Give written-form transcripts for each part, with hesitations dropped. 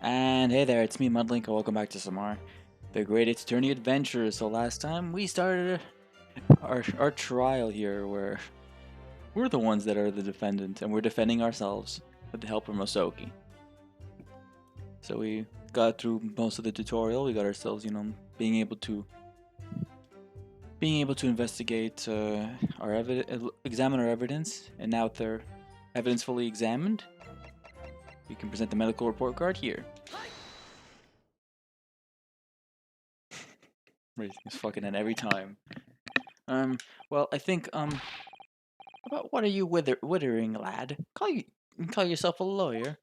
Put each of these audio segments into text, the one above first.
And hey there, it's me, Mudlink, and welcome back to some more The Great Attorney Adventures. So last time we started our trial here, where we're the ones that are the defendant, and we're defending ourselves with the help of Masoki. So we got through most of the tutorial. We got ourselves, being able to investigate examine our evidence, and now with their evidence fully examined, we can present the medical report card here. It's fucking in every time. Well, I think, about what are you withering, lad? Call yourself a lawyer?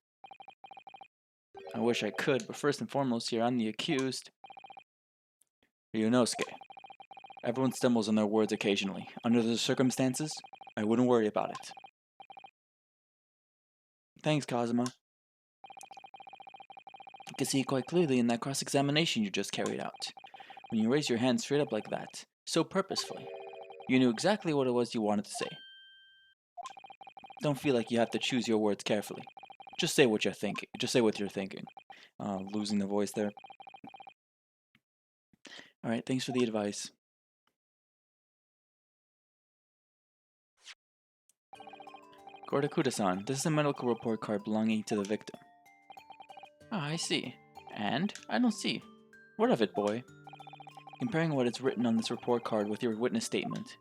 I wish I could, but first and foremost here, I'm the accused. Ryunosuke. Everyone stumbles on their words occasionally. Under the circumstances, I wouldn't worry about it. Thanks, Kazuma. You can see quite clearly in that cross-examination you just carried out. When you raise your hand straight up like that, so purposefully, you knew exactly what it was you wanted to say. Don't feel like you have to choose your words carefully. Just say what you're thinking. Just say what you're thinking. Losing the voice there. Alright, thanks for the advice. Kodakuda-san, this is a medical report card belonging to the victim. Ah, I see. And? I don't see. What of it, boy? Comparing what is written on this report card with your witness statement.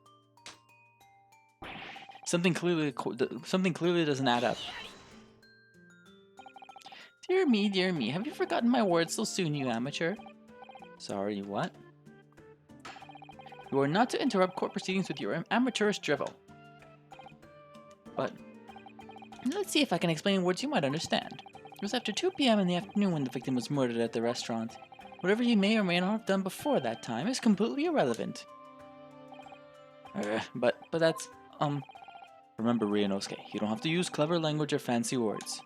Something clearly doesn't add up. Dear me, have you forgotten my words so soon, you amateur? Sorry, what? You are not to interrupt court proceedings with your amateurish drivel. But let's see if I can explain words you might understand. It was after 2 p.m. in the afternoon when the victim was murdered at the restaurant. Whatever you may or may not have done before that time is completely irrelevant. But that's, Remember, Ryunosuke, you don't have to use clever language or fancy words.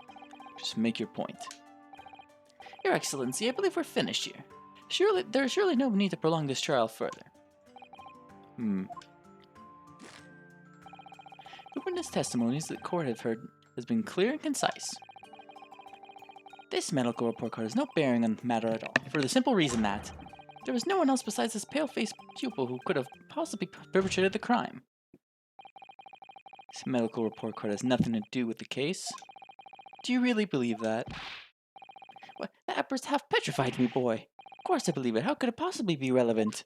Just make your point. Your Excellency, I believe we're finished here. There's surely no need to prolong this trial further. The witness testimonies the court have heard has been clear and concise. This medical report card has no bearing on the matter at all, for the simple reason that there was no one else besides this pale-faced pupil who could have possibly perpetrated the crime. This medical report card has nothing to do with the case. Do you really believe that? What? That burst half petrified me, boy. Of course I believe it. How could it possibly be relevant?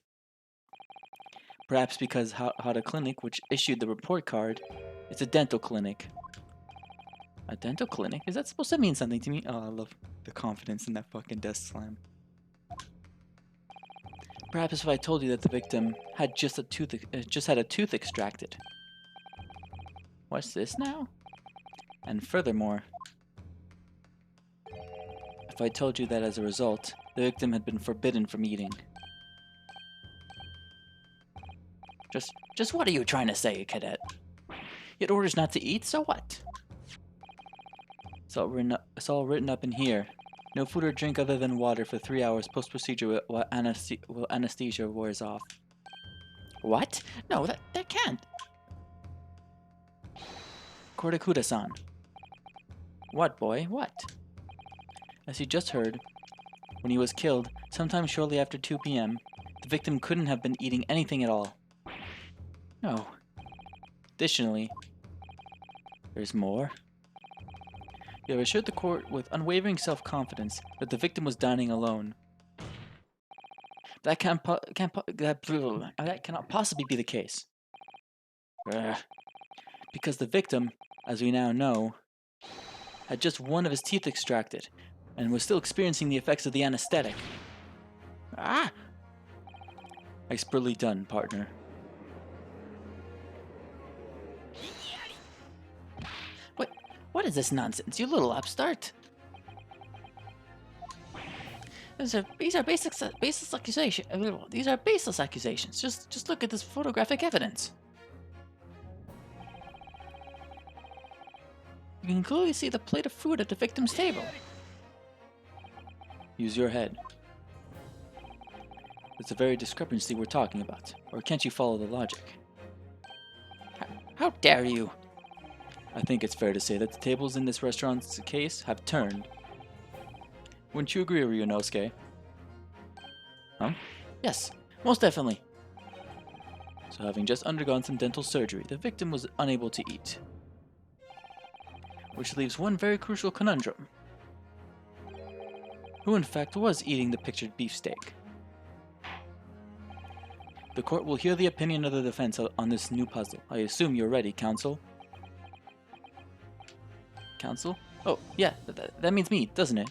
Perhaps because Hada Clinic, which issued the report card, it's a dental clinic. A dental clinic? Is that supposed to mean something to me? Oh, I love the confidence in that fucking desk slam. Perhaps if I told you that the victim had just had a tooth extracted. What's this now? And furthermore, if I told you that as a result, the victim had been forbidden from eating. Just what are you trying to say, cadet? You had orders not to eat, so what? It's all written up in here. No food or drink other than water for 3 hours post-procedure while anesthesia wears off. What? No, that can't. Kodakuda-san. What, boy? What? As you just heard, when he was killed, sometime shortly after 2 p.m., the victim couldn't have been eating anything at all. No. Additionally, there's more. You have assured the court with unwavering self-confidence that the victim was dining alone. That cannot possibly be the case. Because the victim, as we now know, had just one of his teeth extracted and was still experiencing the effects of the anesthetic. Ah! Expertly done, partner. What is this nonsense, you little upstart? These are baseless accusations. These are baseless accusations. Just look at this photographic evidence. You can clearly see the plate of food at the victim's table. Use your head. It's a very discrepancy we're talking about. Or can't you follow the logic? How dare you? I think it's fair to say that the tables in this restaurant's case have turned. Wouldn't you agree, Ryunosuke? Huh? Yes, most definitely. So having just undergone some dental surgery, the victim was unable to eat. Which leaves one very crucial conundrum. Who in fact was eating the pictured beefsteak? The court will hear the opinion of the defense on this new puzzle. I assume you're ready, counsel? Counsel? Oh, yeah, that means me, doesn't it?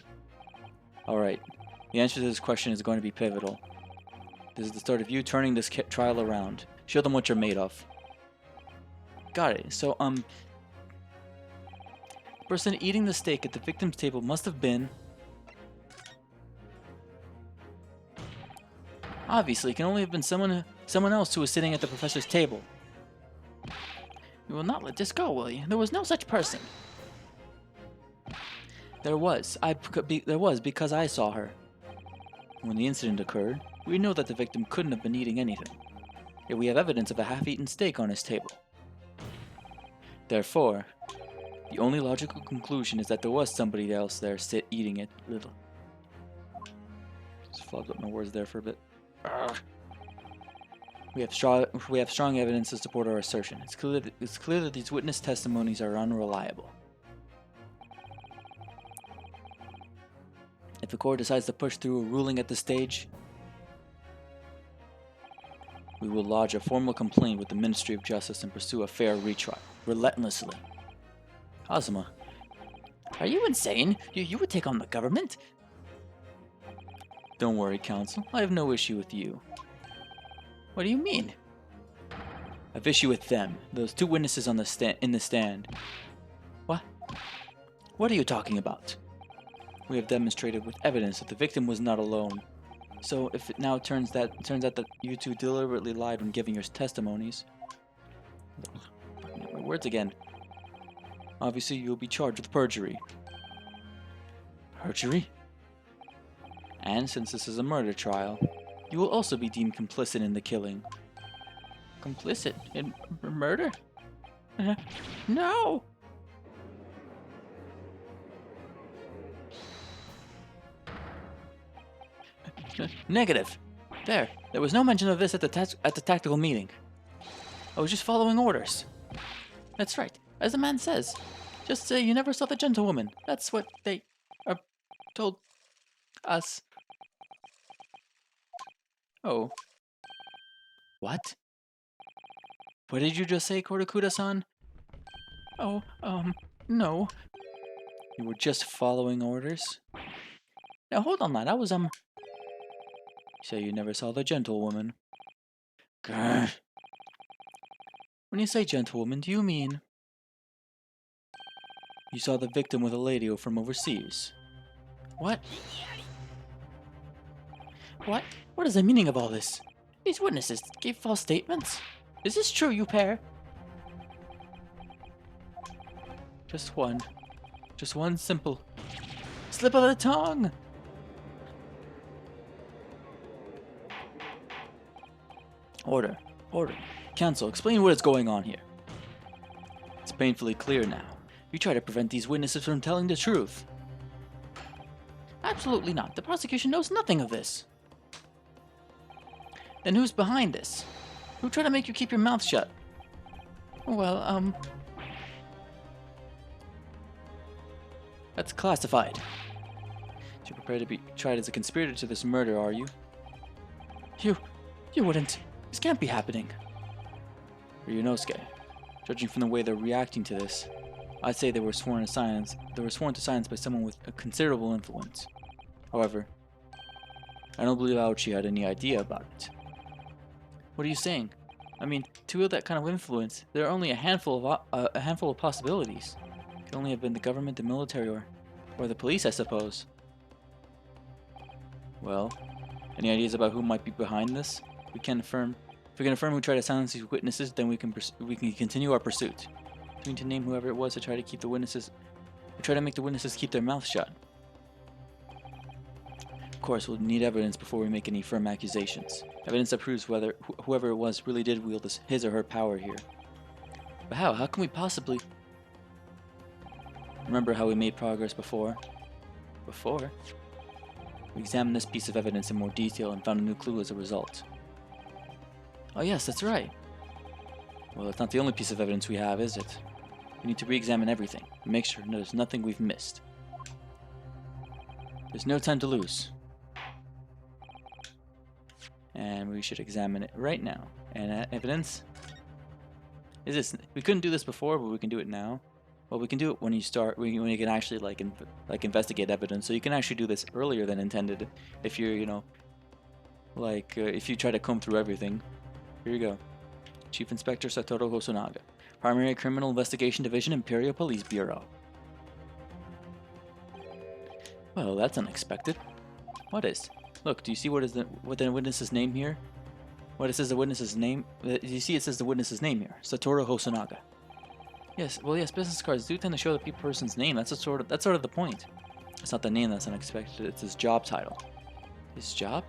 Alright, the answer to this question is going to be pivotal. This is the start of you turning this trial around. Show them what you're made of. Got it. So, the person eating the steak at the victim's table must have been... Obviously, it can only have been someone else who was sitting at the professor's table. You will not let this go, will you? There was no such person. There was because I saw her. When the incident occurred, we know that the victim couldn't have been eating anything. Yet we have evidence of a half-eaten steak on his table. Therefore, the only logical conclusion is that there was somebody else there eating it. Little. Just flogged up my words there for a bit. Urgh. We have strong evidence to support our assertion. It's clear that these witness testimonies are unreliable. If the court decides to push through a ruling at this stage, we will lodge a formal complaint with the Ministry of Justice and pursue a fair retrial, relentlessly. Kazuma, are you insane? You would take on the government? Don't worry, counsel. I have no issue with you. What do you mean? I have issue with them, those two witnesses on in the stand. What? What are you talking about? We have demonstrated with evidence that the victim was not alone. So if it now turns out that you two deliberately lied when giving your testimonies, my words again. Obviously, you will be charged with perjury. Perjury? And since this is a murder trial, you will also be deemed complicit in the killing. Complicit in murder? No! Negative. There was no mention of this at the tactical meeting. I was just following orders. That's right. As the man says, just say you never saw the gentlewoman. That's what they told us. Oh. What? What did you just say, Kotokuda-san? Oh, no. You were just following orders? Now hold on, lad. I was, You say you never saw the gentlewoman. Grr. When you say gentlewoman, do you mean you saw the victim with a lady from overseas? What? What? What is the meaning of all this? These witnesses gave false statements? Is this true, you pair? Just one. Just one simple slip of the tongue! Order. Order. Counsel, explain what is going on here. It's painfully clear now. You try to prevent these witnesses from telling the truth. Absolutely not. The prosecution knows nothing of this. Then who's behind this? Who tried to make you keep your mouth shut? Well, that's classified. You're prepared to be tried as a conspirator to this murder, are you? You wouldn't. This can't be happening. Ryunosuke, judging from the way they're reacting to this, I'd say they were sworn to silence. They were sworn to silence by someone with a considerable influence. However, I don't believe Aochi had any idea about it. What are you saying? I mean, to wield that kind of influence, there are only a handful of possibilities. It could only have been the government, the military, or the police, I suppose. Well, any ideas about who might be behind this? If we can affirm who tried to silence these witnesses, then we can continue our pursuit. We need to name whoever it was to try to keep the witnesses, to make the witnesses keep their mouths shut. Of course, we'll need evidence before we make any firm accusations. Evidence that proves whether whoever it was really did wield his or her power here. But how? How can we possibly... Remember how we made progress before? Before? We examined this piece of evidence in more detail and found a new clue as a result. Oh yes, that's right. Well, that's not the only piece of evidence we have, is it? We need to re-examine everything and make sure there's nothing we've missed. There's no time to lose. And we should examine it right now. And evidence is this. We couldn't do this before, but we can do it now. Well, we can do it when you start, when you can actually like investigate evidence. So you can actually do this earlier than intended if you're, if you try to comb through everything. Here you go. Chief Inspector Satoru Hosonaga, Primary Criminal Investigation Division, Imperial Police Bureau. Well, that's unexpected. What is? Look, do you see what the witness's name here? What it says the witness's name? You see it says the witness's name here, Satoru Hosonaga. Yes, well, yes, business cards do tend to show the person's name. That's sort of the point. It's not the name that's unexpected. It's his job title. His job?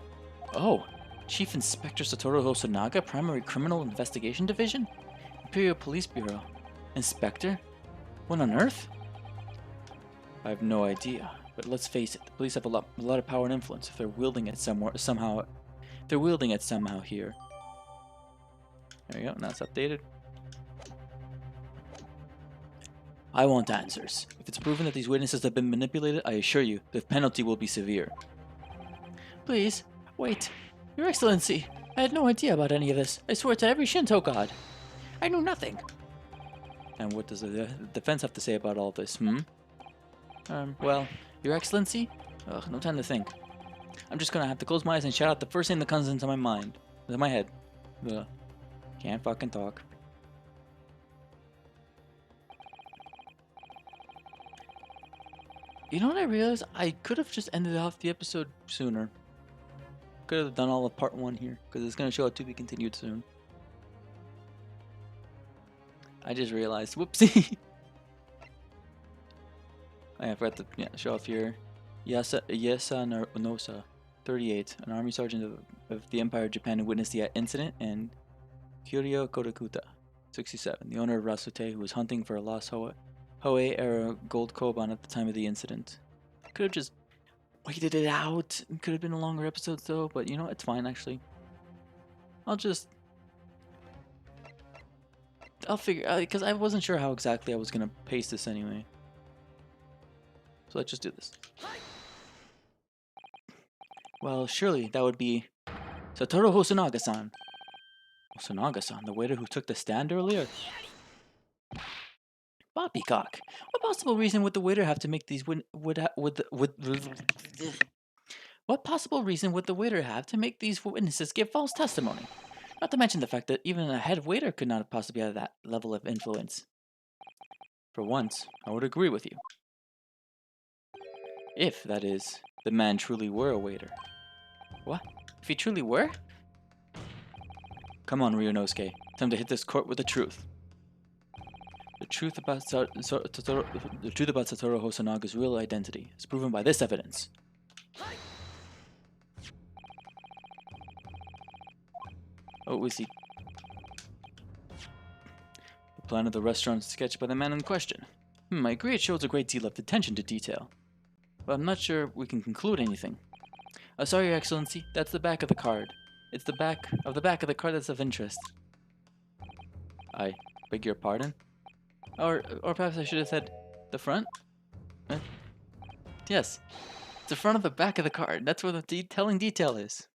Oh, Chief Inspector Satoru Hosonaga, Primary Criminal Investigation Division, Imperial Police Bureau, Inspector. What on earth? I have no idea. But let's face it, the police have a lot of power and influence if they're wielding it somehow. They're wielding it somehow here. There you go. Now it's updated. I want answers. If it's proven that these witnesses have been manipulated, I assure you, the penalty will be severe. Please, wait. Your Excellency, I had no idea about any of this. I swear to every Shinto god. I knew nothing. And what does the defense have to say about all this, well, Your Excellency? Ugh, no time to think. I'm just gonna have to close my eyes and shout out the first thing that comes into my mind. In my head. Ugh. Can't fucking talk. You know what I realized? I could have just ended off the episode sooner. Could have done all of part 1 here, because it's gonna show it to be continued soon. I just realized, whoopsie! I forgot to show off here. Yesa Nosa, 38, an army sergeant of the Empire of Japan who witnessed the incident, and Kyoryo Kodakuta, 67, the owner of Rasute, who was hunting for a lost Hoei-era gold koban at the time of the incident. Could have just waited it out. It could have been a longer episode though, but you know, it's fine actually. I'll figure out, because I wasn't sure how exactly I was gonna paste this anyway. So let's just do this. Well, surely that would be Satoru Hosonaga-san. Hosonaga-san, the waiter who took the stand earlier? Poppycock. What possible reason would the waiter have to make these What possible reason would the waiter have to make these witnesses give false testimony? Not to mention the fact that even a head waiter could not have possibly had that level of influence. For once, I would agree with you. If, that is, the man truly were a waiter. What? If he truly were? Come on, Ryunosuke. Time to hit this court with the truth. The truth about Satoru Hosonaga's real identity is proven by this evidence. Oh, we see. The plan of the restaurant sketched by the man in question. I agree it shows a great deal of attention to detail. But I'm not sure we can conclude anything. Sorry, Your Excellency, that's the back of the card. It's the back of the card that's of interest. I beg your pardon? Or perhaps I should have said the front? Yes, it's the front of the back of the card. That's where the telling detail is.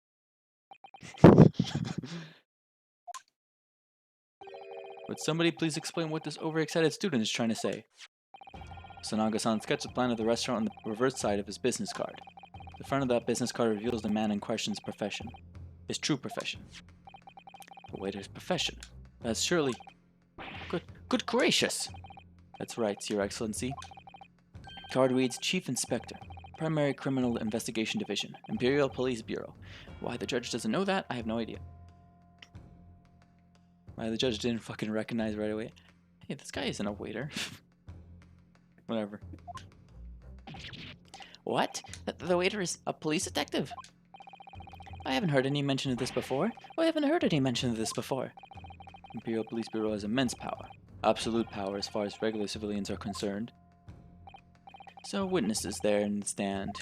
Would somebody please explain what this overexcited student is trying to say? Sonaga-san sketched the plan of the restaurant on the reverse side of his business card. The front of that business card reveals the man in question's profession. His true profession. The waiter's profession. That's surely... Good gracious! That's right, Your Excellency. Card reads Chief Inspector, Primary Criminal Investigation Division, Imperial Police Bureau. Why the judge doesn't know that, I have no idea. Why the judge didn't fucking recognize right away. Hey, this guy isn't a waiter. Whatever. What? The waiter is a police detective? I haven't heard any mention of this before. Imperial Police Bureau has immense power. Absolute power as far as regular civilians are concerned. So witnesses there in the stand.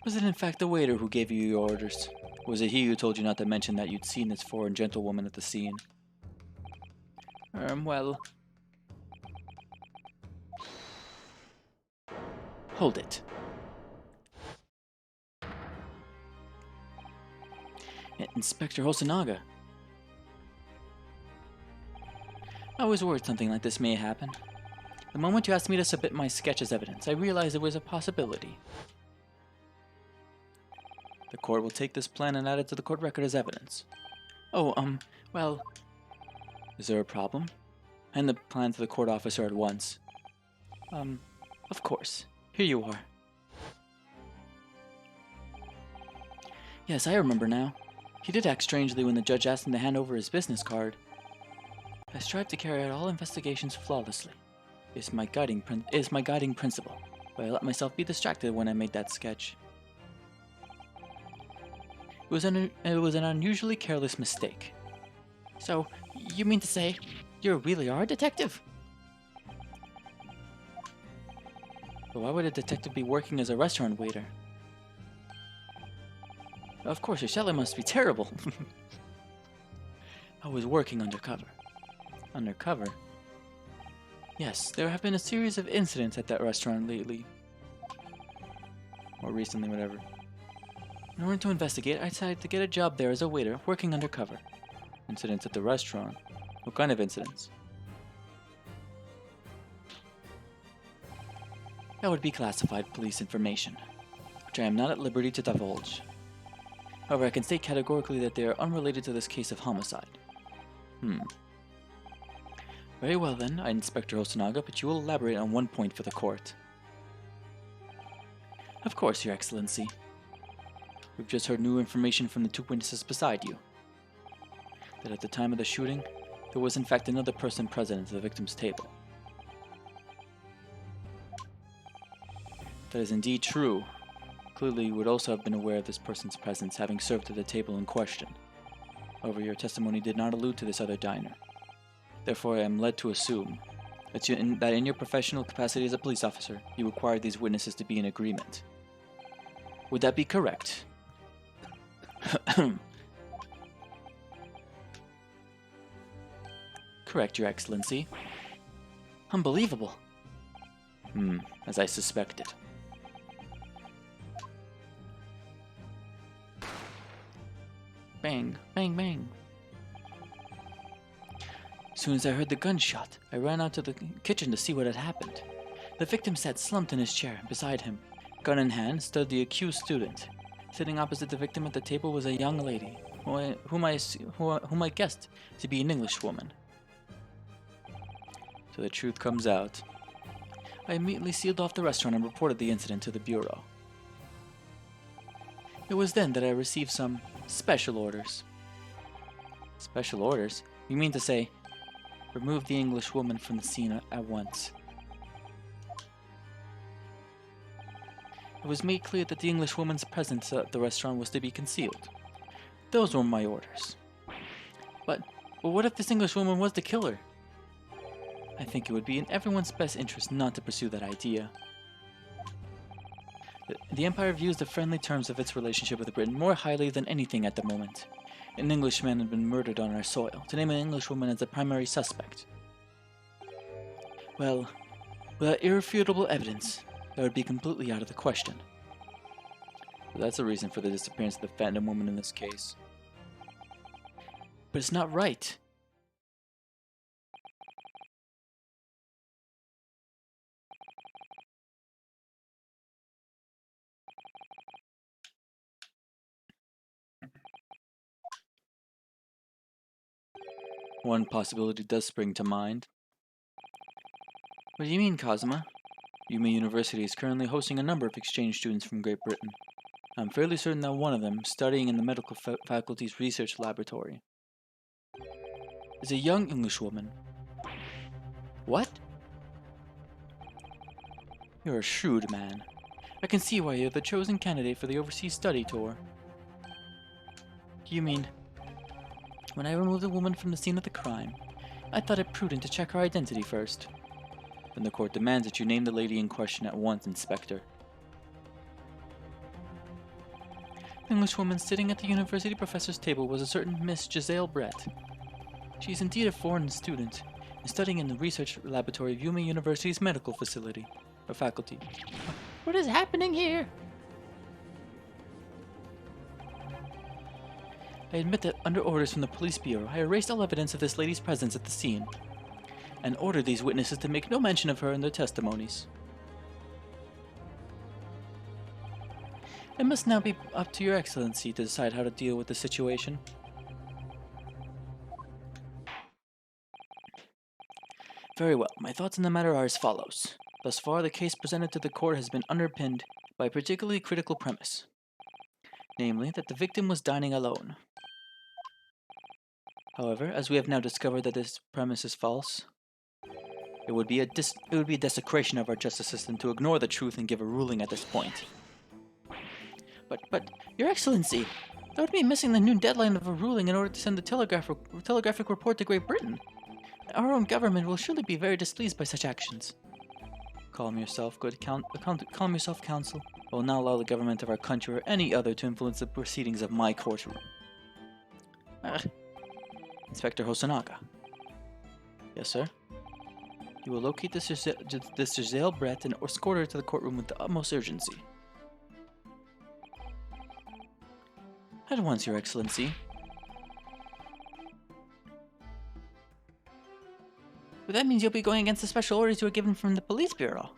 Was it in fact the waiter who gave you your orders? Or was it he who told you not to mention that you'd seen this foreign gentlewoman at the scene? Well... Hold it. Inspector Hosonaga. I was worried something like this may happen. The moment you asked me to submit my sketch as evidence, I realized it was a possibility. The court will take this plan and add it to the court record as evidence. Oh, well... Is there a problem? Hand the plan to the court officer at once. Of course. Here you are. Yes, I remember now. He did act strangely when the judge asked him to hand over his business card. I strive to carry out all investigations flawlessly. It is my guiding principle, but I let myself be distracted when I made that sketch. It was an unusually careless mistake. So, you mean to say, you really are a detective? But why would a detective be working as a restaurant waiter? Of course, your salary must be terrible. I was working undercover. Undercover? Yes, there have been a series of incidents at that restaurant lately. Or recently, whatever. In order to investigate, I decided to get a job there as a waiter, working undercover. Incidents at the restaurant? What kind of incidents? That would be classified police information, which I am not at liberty to divulge. However, I can state categorically that they are unrelated to this case of homicide. Very well then, Inspector Hosonaga, but you will elaborate on one point for the court. Of course, Your Excellency. We've just heard new information from the two witnesses beside you. That at the time of the shooting, there was in fact another person present at the victim's table. That is indeed true. Clearly, you would also have been aware of this person's presence, having served at the table in question. However, your testimony did not allude to this other diner. Therefore, I am led to assume that in your professional capacity as a police officer, you required these witnesses to be in agreement. Would that be correct? Correct, Your Excellency. Unbelievable. As I suspected. Bang, bang, bang. As soon as I heard the gunshot, I ran out to the kitchen to see what had happened. The victim sat slumped in his chair. Beside him, gun in hand, stood the accused student. Sitting opposite the victim at the table was a young lady, whom I guessed to be an Englishwoman. So the truth comes out. I immediately sealed off the restaurant and reported the incident to the bureau. It was then that I received some special orders. Special orders? You mean to say, remove the Englishwoman from the scene at once. It was made clear that the Englishwoman's presence at the restaurant was to be concealed. Those were my orders. But what if this Englishwoman was the killer? I think it would be in everyone's best interest not to pursue that idea. The Empire views the friendly terms of its relationship with Britain more highly than anything at the moment. An Englishman had been murdered on our soil. To name an Englishwoman as the primary suspect. Well, without irrefutable evidence, that would be completely out of the question. But that's a reason for the disappearance of the Phantom Woman in this case. But it's not right. One possibility does spring to mind. What do you mean, Kazuma? Yuma University is currently hosting a number of exchange students from Great Britain. I'm fairly certain that one of them, studying in the medical faculty's research laboratory, is a young Englishwoman. What? You're a shrewd man. I can see why you're the chosen candidate for the overseas study tour. You mean, when I removed the woman from the scene of the crime, I thought it prudent to check her identity first. Then the court demands that you name the lady in question at once, Inspector. Englishwoman sitting at the university professor's table was a certain Miss Giselle Brett. She is indeed a foreign student, and studying in the research laboratory of Yuma University's medical facility, or faculty. What is happening here? I admit that under orders from the police bureau, I erased all evidence of this lady's presence at the scene, and ordered these witnesses to make no mention of her in their testimonies. It must now be up to your excellency to decide how to deal with the situation. Very well, my thoughts on the matter are as follows. Thus far, the case presented to the court has been underpinned by a particularly critical premise, namely that the victim was dining alone. However, as we have now discovered that this premise is false, it would be a desecration of our justice system to ignore the truth and give a ruling at this point. But, Your Excellency, that would be missing the noon deadline of a ruling in order to send the telegraphic report to Great Britain. Our own government will surely be very displeased by such actions. Calm yourself, calm yourself, counsel. I will not allow the government of our country or any other to influence the proceedings of my courtroom. Inspector Hosonaga. Yes, sir? You will locate this Giselle Brett and escort her to the courtroom with the utmost urgency. At once, Your Excellency. But that means you'll be going against the special orders you were given from the police bureau.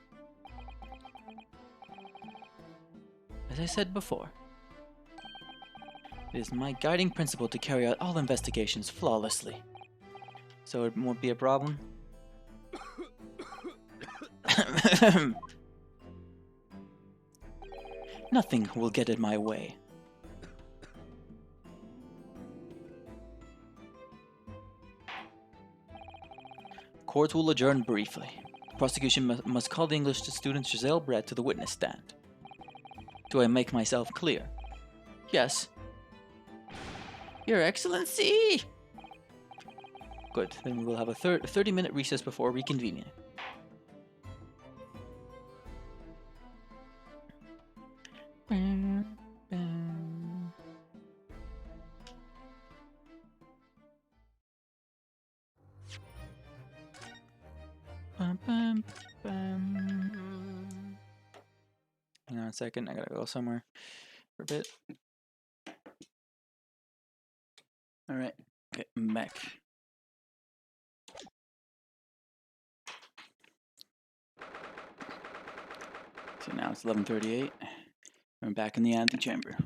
As I said before, it is my guiding principle to carry out all investigations flawlessly. So it won't be a problem? Nothing will get in my way. Court will adjourn briefly. The prosecution must call the English student Giselle Brett to the witness stand. Do I make myself clear? Yes. Your Excellency! Good, then we will have a 30-minute recess before reconvening. Hang on a second, I gotta go somewhere for a bit. Alright, okay, I'm back. So now it's 11:38. I'm back in the antechamber.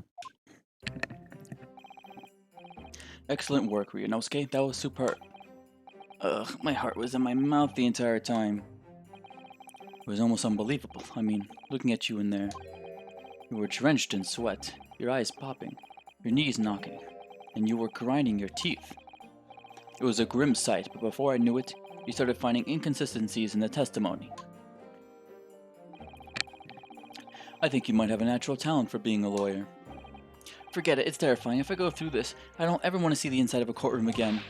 Excellent work, Ryunosuke. That was superb. Ugh, my heart was in my mouth the entire time. It was almost unbelievable. I mean, looking at you in there. You were drenched in sweat, your eyes popping, your knees knocking, and you were grinding your teeth. It was a grim sight, but before I knew it, you started finding inconsistencies in the testimony. I think you might have a natural talent for being a lawyer. Forget it, it's terrifying. If I go through this, I don't ever want to see the inside of a courtroom again.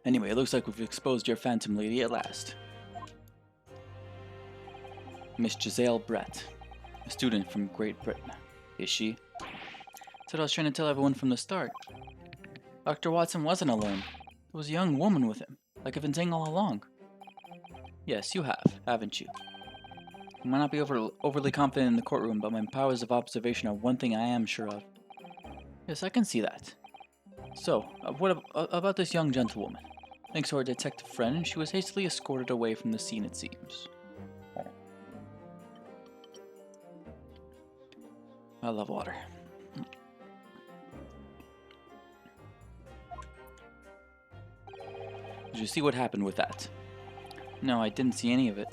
Anyway, it looks like we've exposed your phantom lady at last. Miss Giselle Brett, a student from Great Britain. Is she? That's what I was trying to tell everyone from the start. Dr. Watson wasn't alone. There was a young woman with him, like I've been saying all along. Yes, you have, haven't you? I might not be overly confident in the courtroom, but my powers of observation are one thing I am sure of. Yes, I can see that. So, what about this young gentlewoman? Thanks to our detective friend, she was hastily escorted away from the scene, it seems. I love water. Did you see what happened with that? No, I didn't see any of it.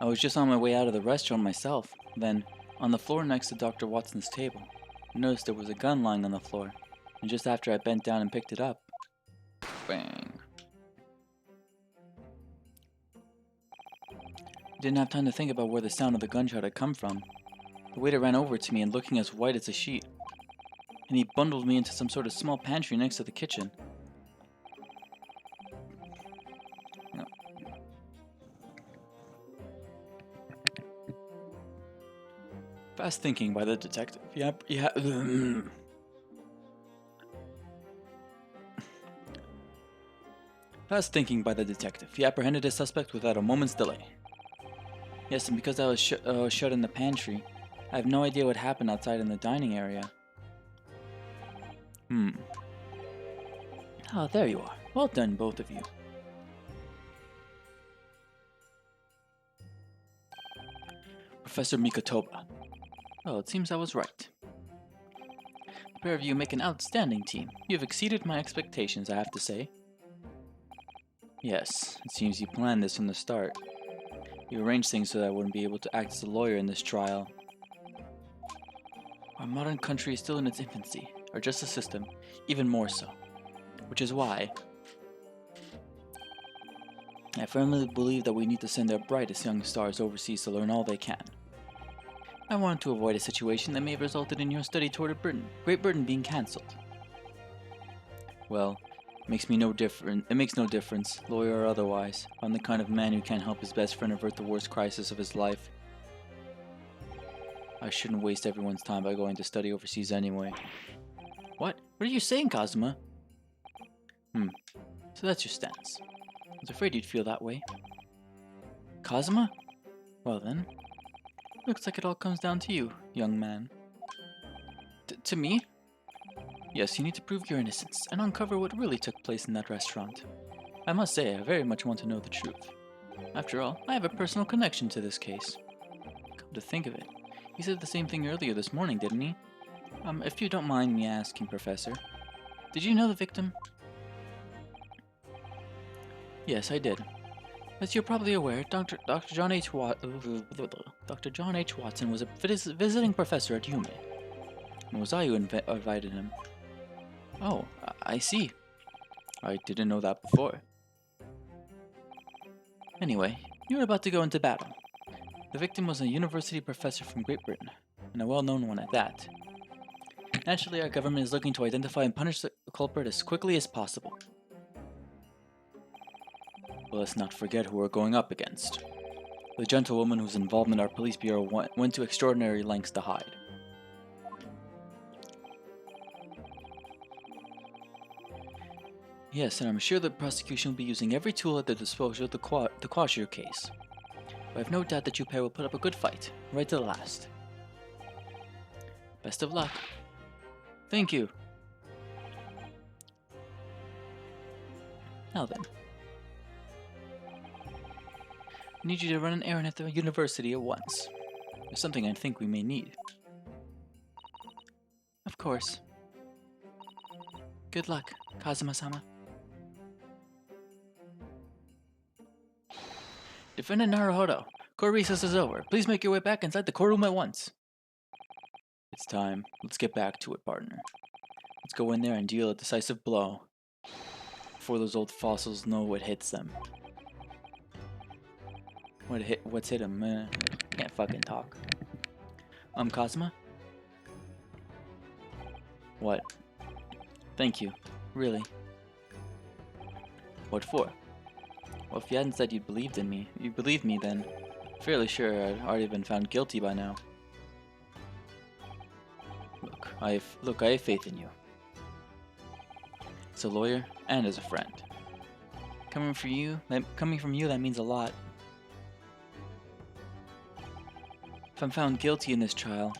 I was just on my way out of the restaurant myself. Then, on the floor next to Dr. Watson's table, I noticed there was a gun lying on the floor, and just after I bent down and picked it up, bang. I didn't have time to think about where the sound of the gunshot had come from. The waiter ran over to me and looking as white as a sheet, and he bundled me into some sort of small pantry next to the kitchen. Fast thinking by the detective. Yep, yeah. Fast thinking by the detective. He apprehended his suspect without a moment's delay. Yes, and because I was shut in the pantry, I have no idea what happened outside in the dining area. Oh, there you are. Well done, both of you. Professor Mikotoba. Well, it seems I was right. The pair of you make an outstanding team. You have exceeded my expectations, I have to say. Yes, it seems you planned this from the start. You arranged things so that I wouldn't be able to act as a lawyer in this trial. Our modern country is still in its infancy, our justice system, even more so. Which is why I firmly believe that we need to send our brightest young stars overseas to learn all they can. I wanted to avoid a situation that may have resulted in your study tour to Great Britain being cancelled. Well, it makes no difference, lawyer or otherwise. I'm the kind of man who can't help his best friend avert the worst crisis of his life. I shouldn't waste everyone's time by going to study overseas anyway. What? What are you saying, Kazuma? So that's your stance. I was afraid you'd feel that way. Kazuma? Well then, looks like it all comes down to you, young man. To me? Yes, you need to prove your innocence and uncover what really took place in that restaurant. I must say, I very much want to know the truth. After all, I have a personal connection to this case. Come to think of it, he said the same thing earlier this morning, didn't he? If you don't mind me asking, Professor, did you know the victim? Yes, I did. As you're probably aware, Dr. John H. Watson was a visiting professor at UME. It was I who invited him. Oh, I see. I didn't know that before. Anyway, you were about to go into battle. The victim was a university professor from Great Britain, and a well-known one at that. Naturally, our government is looking to identify and punish the culprit as quickly as possible. But let's not forget who we're going up against. The gentlewoman whose involvement our police bureau went to extraordinary lengths to hide. Yes, and I'm sure the prosecution will be using every tool at their disposal to quash your case. But I have no doubt that you pair will put up a good fight, right to the last. Best of luck. Thank you. Now then. I need you to run an errand at the university at once. There's something I think we may need. Of course. Good luck, Kazuma-sama. Defendant Naruhodo, court recess is over. Please make your way back inside the courtroom at once. It's time. Let's get back to it, partner. Let's go in there and deal a decisive blow. Before those old fossils know what hits them. What's hit them? Can't fucking talk. Kazuma? What? Thank you. Really. What for? Well, if you hadn't said you believed me, then I'm fairly sure I'd already been found guilty by now. Look, I have faith in you. As a lawyer and as a friend. Coming from you, that means a lot. If I'm found guilty in this trial,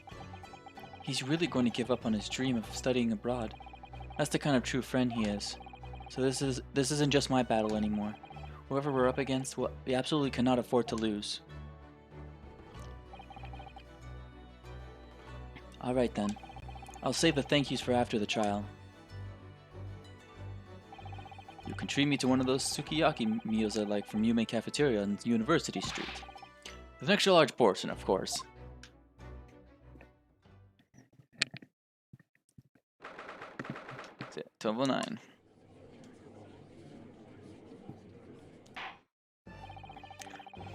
he's really going to give up on his dream of studying abroad. That's the kind of true friend he is. So this isn't just my battle anymore. Whoever we're up against, we absolutely cannot afford to lose. Alright then. I'll save the thank yous for after the trial. You can treat me to one of those sukiyaki meals I like from Yume Cafeteria on University Street. With an extra large portion, of course. That's it, 12:09.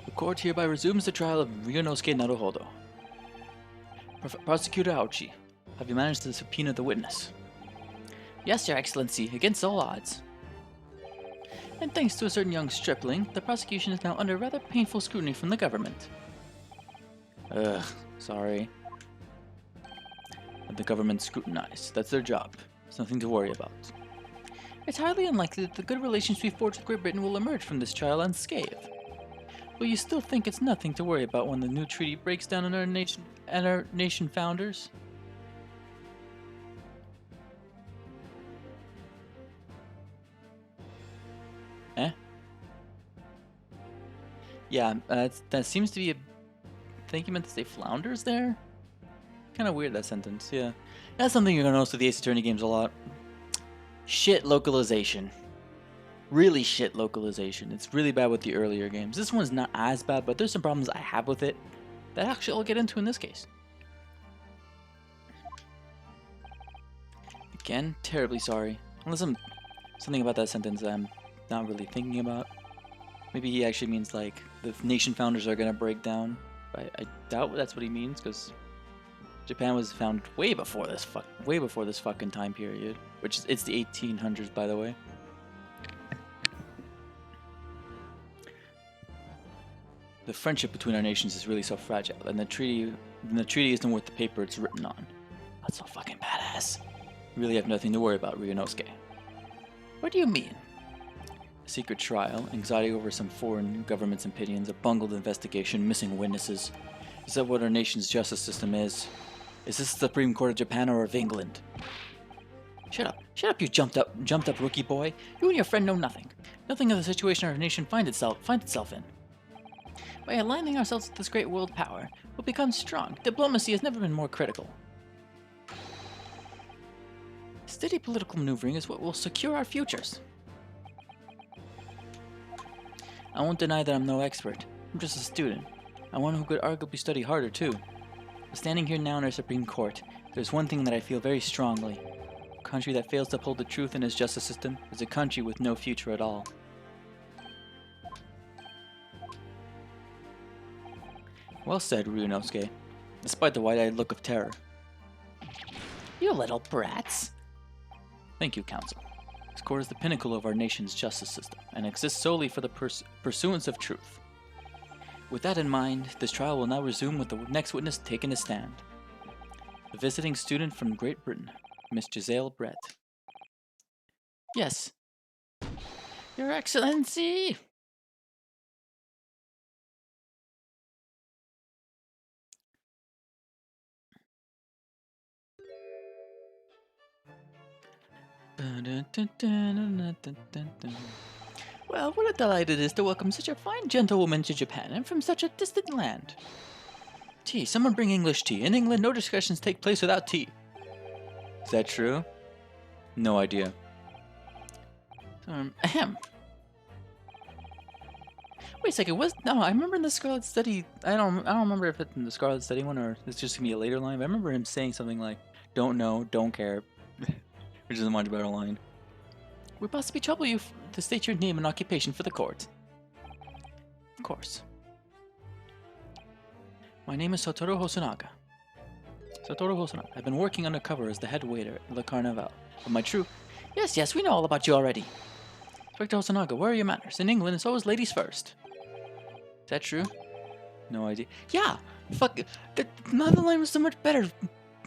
The court hereby resumes the trial of Ryunosuke Naruhodo. Prosecutor Aochi, have you managed to subpoena the witness? Yes, Your Excellency, against all odds. And thanks to a certain young stripling, the prosecution is now under rather painful scrutiny from the government. Ugh, sorry. and the government scrutinized. That's their job. It's nothing to worry about. It's highly unlikely that the good relations we forged with Great Britain will emerge from this trial unscathed. But you still think it's nothing to worry about when the new treaty breaks down on our nation founders? Eh? Yeah, that seems to be a... I think you meant to say flounders there? Kind of weird, that sentence, yeah. That's something you're going to notice with the Ace Attorney games a lot. Shit localization. Really shit localization. It's really bad with the earlier games. This one's not as bad, but there's some problems I have with it that actually I'll get into in this case. Again, terribly sorry. Unless I'm something about that sentence that I'm not really thinking about. Maybe he actually means like the nation founders are gonna break down. I doubt that's what he means, because Japan was founded way before this fucking time period, which it's the 1800s, by the way. The friendship between our nations is really so fragile, and the treaty isn't worth the paper it's written on. That's so fucking badass. You really have nothing to worry about, Ryunosuke. What do you mean? A secret trial, anxiety over some foreign government's opinions, a bungled investigation, missing witnesses. Is that what our nation's justice system is? Is this the Supreme Court of Japan or of England? Shut up, you jumped up rookie boy. You and your friend know nothing. Nothing of the situation our nation finds itself in. By aligning ourselves with this great world power, we'll become strong. Diplomacy has never been more critical. Steady political maneuvering is what will secure our futures. I won't deny that I'm no expert. I'm just a student. I'm one who could arguably study harder too. But standing here now in our Supreme Court, there's one thing that I feel very strongly. A country that fails to uphold the truth in its justice system is a country with no future at all. Well said, Ryunosuke, despite the wide-eyed look of terror. You little brats. Thank you, Counsel. This court is the pinnacle of our nation's justice system, and exists solely for the pursuance of truth. With that in mind, this trial will now resume with the next witness taking a stand. The visiting student from Great Britain, Miss Giselle Brett. Yes. Your Excellency! Well, what a delight it is to welcome such a fine gentlewoman to Japan, and from such a distant land. Tea, someone bring English tea. In England, no discussions take place without tea. Is that true? No idea. Ahem. Wait a second, no, I remember in the Scarlet Study, I don't remember if it's in the Scarlet Study one or it's just gonna be a later line, but I remember him saying something like, don't know, don't care, which is a much better line. We possibly trouble you to state your name and occupation for the court. Of course. My name is Satoru Hosonaga. Satoru Hosonaga. I've been working undercover as the head waiter at Le Carnaval. But my true... Yes, we know all about you already. Inspector Hosonaga, where are your manners? In England, it's always ladies first. Is that true? No idea. Yeah! Fuck! The other line was so much better!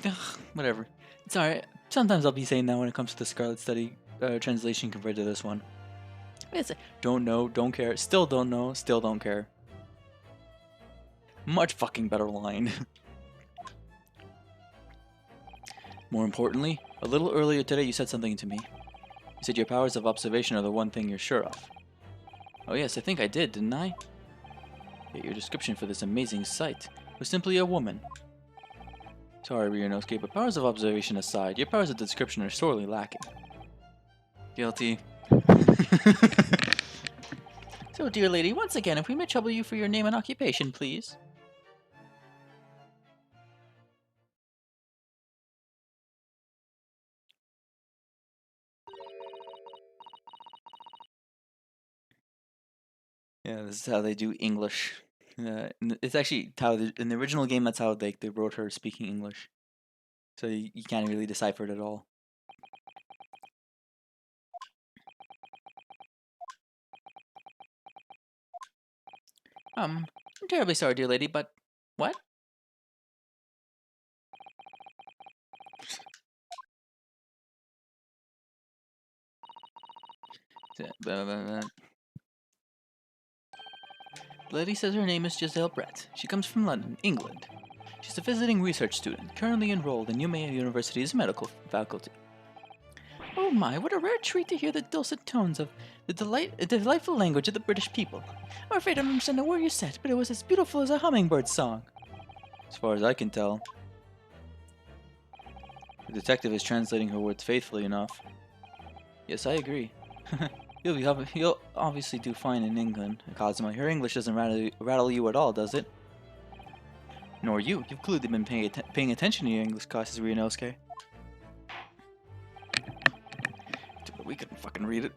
Ugh, whatever. It's alright. Sometimes I'll be saying that when it comes to the Scarlet Study translation compared to this one. It's don't know, don't care, still don't know, still don't care. Much fucking better line. More importantly, a little earlier today you said something to me. You said your powers of observation are the one thing you're sure of. Oh yes, I think I did, didn't I? Yet your description for this amazing sight was simply a woman. Sorry, Ryunosuke, but powers of observation aside, your powers of description are sorely lacking. Guilty. So, dear lady, once again, if we may trouble you for your name and occupation, please. Yeah, this is how they do English. It's actually how in the original game. That's how they wrote her speaking English. So you can't really decipher it at all. I'm terribly sorry, dear lady, but what? The lady says her name is Giselle Brett. She comes from London, England. She's a visiting research student, currently enrolled in UMA University's medical faculty. Oh my, what a rare treat to hear the dulcet tones of the delightful language of the British people. I'm afraid I don't understand a word you said, but it was as beautiful as a hummingbird's song. As far as I can tell. The detective is translating her words faithfully enough. Yes, I agree. You'll obviously do fine in England, Cosmo. Her English doesn't rattle you at all, does it? Nor you. You've clearly been paying attention to your English classes, Ryunosuke. We couldn't fucking read it.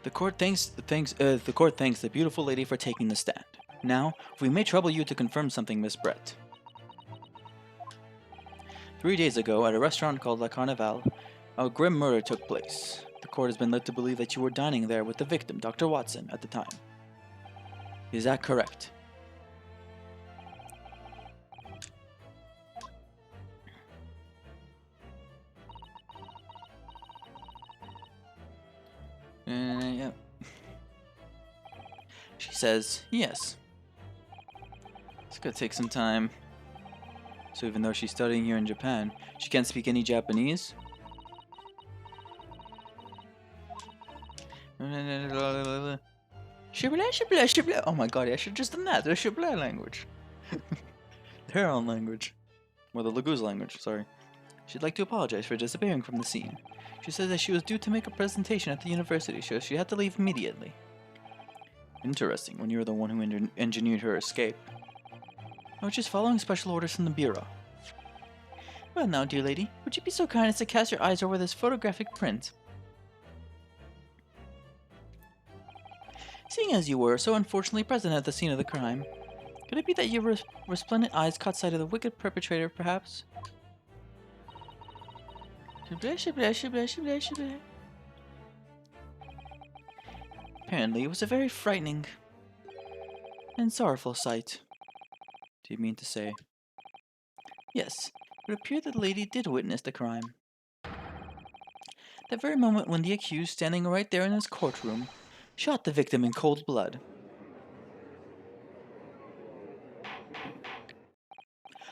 The court thanks the beautiful lady for taking the stand. Now, we may trouble you to confirm something, Miss Brett. 3 days ago, at a restaurant called La Carnival, a grim murder took place. The court has been led to believe that you were dining there with the victim, Dr. Watson, at the time. Is that correct? Yeah. She says, yes. It's gonna take some time. So even though she's studying here in Japan, she can't speak any Japanese? Oh my god, I should have just done that. The Shibboleth language. Their own language. Well, the Laguz language, sorry. She'd like to apologize for disappearing from the scene. She said that she was due to make a presentation at the university, so she had to leave immediately. Interesting, when you were the one who engineered her escape. I was just following special orders from the Bureau. Well now, dear lady, would you be so kind as to cast your eyes over this photographic print? Seeing as you were so unfortunately present at the scene of the crime, could it be that your resplendent eyes caught sight of the wicked perpetrator, perhaps? Apparently, it was a very frightening and sorrowful sight. Do you mean to say? Yes, it would appear that the lady did witness the crime. That very moment when the accused, standing right there in his courtroom, shot the victim in cold blood.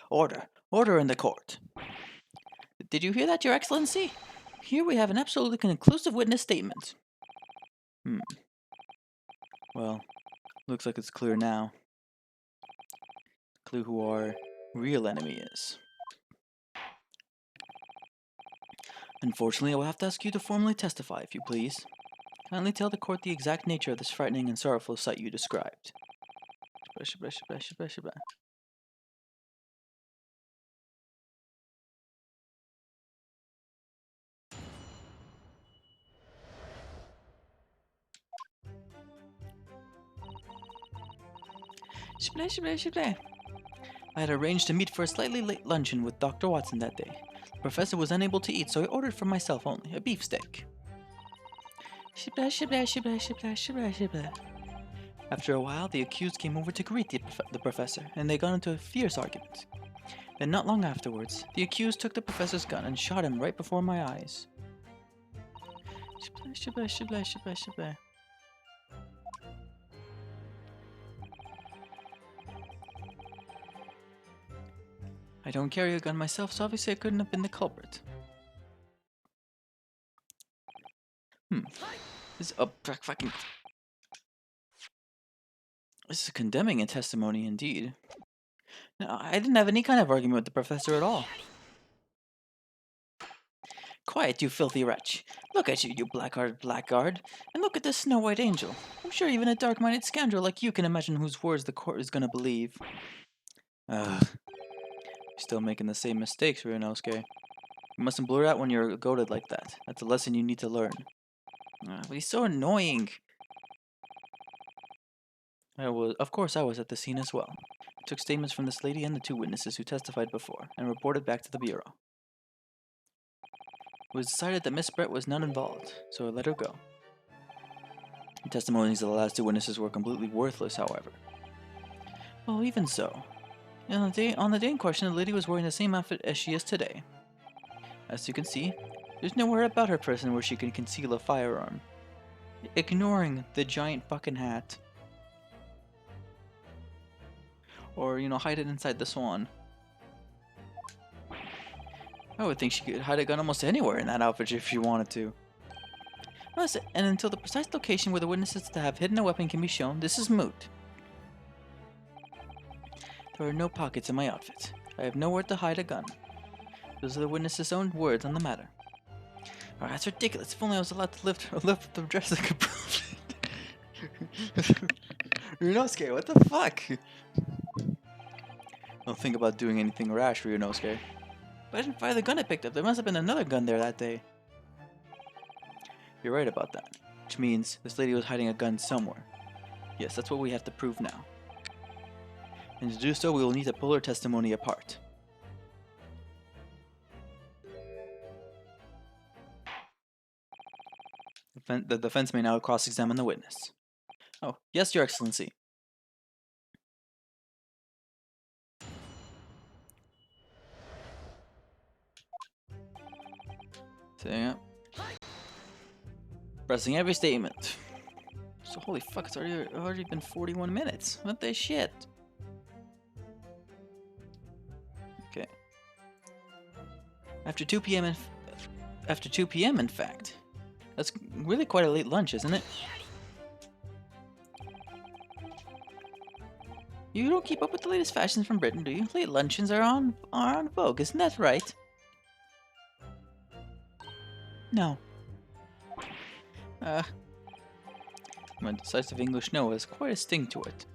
Order! Order in the court! Did you hear that, Your Excellency? Here we have an absolutely conclusive witness statement. Well, looks like it's clear now. Clear who our real enemy is. Unfortunately, I will have to ask you to formally testify, if you please. Kindly tell the court the exact nature of this frightening and sorrowful sight you described. I had arranged to meet for a slightly late luncheon with Dr. Watson that day. The professor was unable to eat, so I ordered for myself only a beefsteak. After a while, the accused came over to greet the professor, and they got into a fierce argument. Then not long afterwards, the accused took the professor's gun and shot him right before my eyes. I don't carry a gun myself, so obviously I couldn't have been the culprit. This is This is condemning a testimony indeed. No, I didn't have any kind of argument with the professor at all. Quiet, you filthy wretch. Look at you, you black-hearted blackguard. And look at this snow-white angel. I'm sure even a dark-minded scoundrel like you can imagine whose words the court is gonna believe. Ugh. You're still making the same mistakes, Ryunosuke. You mustn't blurt out when you're goaded like that. That's a lesson you need to learn. But he's so annoying. Of course I was at the scene as well. I took statements from this lady and the 2 witnesses who testified before, and reported back to the Bureau. It was decided that Miss Brett was not involved, so I let her go. The testimonies of the last 2 witnesses were completely worthless, however. Well, even so. On the day in question, the lady was wearing the same outfit as she is today. As you can see, there's nowhere about her person where she can conceal a firearm. Ignoring the giant fucking hat. Or, you know, hide it inside the swan. I would think she could hide a gun almost anywhere in that outfit if she wanted to. And until the precise location where the witnesses to have hidden a weapon can be shown, this is moot. There are no pockets in my outfit. I have nowhere to hide a gun. Those are the witnesses' own words on the matter. Oh, that's ridiculous. If only I was allowed to lift the dress like a prophet. Ryunosuke, what the fuck? Don't think about doing anything rash, Ryunosuke. But I didn't fire the gun I picked up. There must have been another gun there that day. You're right about that. Which means this lady was hiding a gun somewhere. Yes, that's what we have to prove now. And to do so, we will need to pull her testimony apart. The defense may now cross-examine the witness. Oh, yes, Your Excellency. Saying it. Pressing every statement. So holy fuck, it's already been 41 minutes. What the shit? Okay. After 2 p.m. in fact. That's really quite a late lunch, isn't it? You don't keep up with the latest fashions from Britain, do you? Late luncheons are on vogue, isn't that right? No. My decisive English no has quite a sting to it.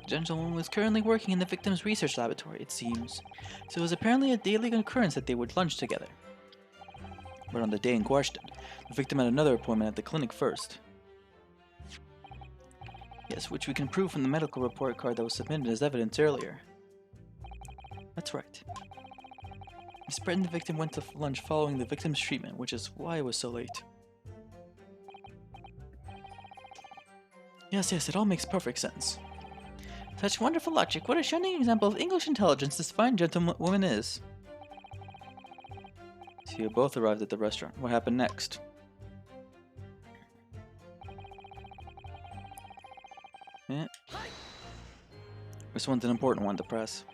The gentleman was currently working in the victim's research laboratory, it seems, so it was apparently a daily occurrence that they would lunch together. But on the day in question, the victim had another appointment at the clinic first. Yes, which we can prove from the medical report card that was submitted as evidence earlier. That's right. Miss Brett and the victim went to lunch following the victim's treatment, which is why it was so late. Yes, it all makes perfect sense. Such wonderful logic. What a shining example of English intelligence this fine gentlewoman is. So you both arrived at the restaurant. What happened next? Yeah. This one's an important one to press.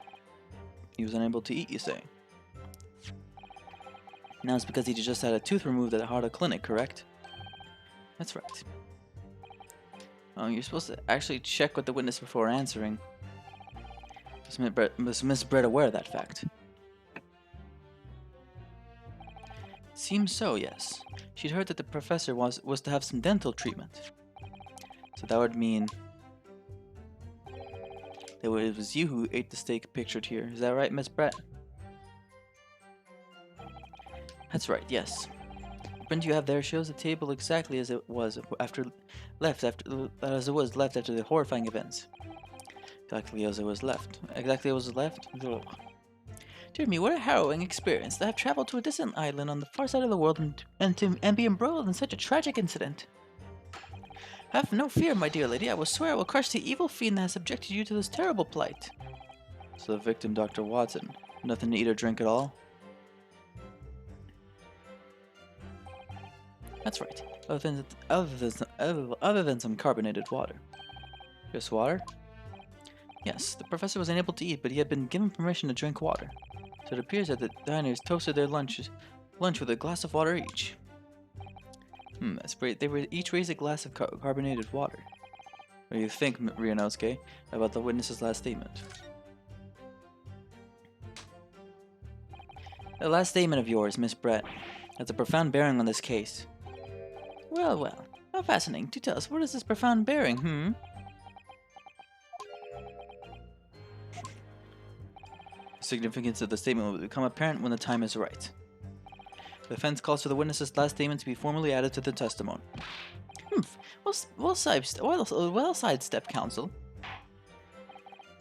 He was unable to eat, you say? Now it's because he just had a tooth removed at the Harda clinic, correct? That's right. Oh, you're supposed to actually check with the witness before answering. Was Miss Brett aware of that fact? Seems so, yes. She'd heard that the professor was to have some dental treatment. So that would mean that it was you who ate the steak pictured here. Is that right, Miss Brett? That's right, yes. The print you have there shows the table exactly as it was left after the horrifying events. Exactly as it was left. Ugh. Dear me, what a harrowing experience to have traveled to a distant island on the far side of the world and be embroiled in such a tragic incident. Have no fear, my dear lady. I will swear I will crush the evil fiend that has subjected you to this terrible plight. So the victim, Dr. Watson, nothing to eat or drink at all? That's right. Other than some carbonated water. Just water? Yes, the professor was unable to eat, but he had been given permission to drink water. So it appears that the diners toasted their lunch with a glass of water each. That's great. They were each raised a glass of carbonated water. What do you think, Ryunosuke, about the witness's last statement? The last statement of yours, Miss Brett, has a profound bearing on this case. Well, how fascinating. Do tell us, what is this profound bearing, The significance of the statement will become apparent when the time is right. The defense calls for the witness's last statement to be formally added to the testimony. Well sidestep, counsel.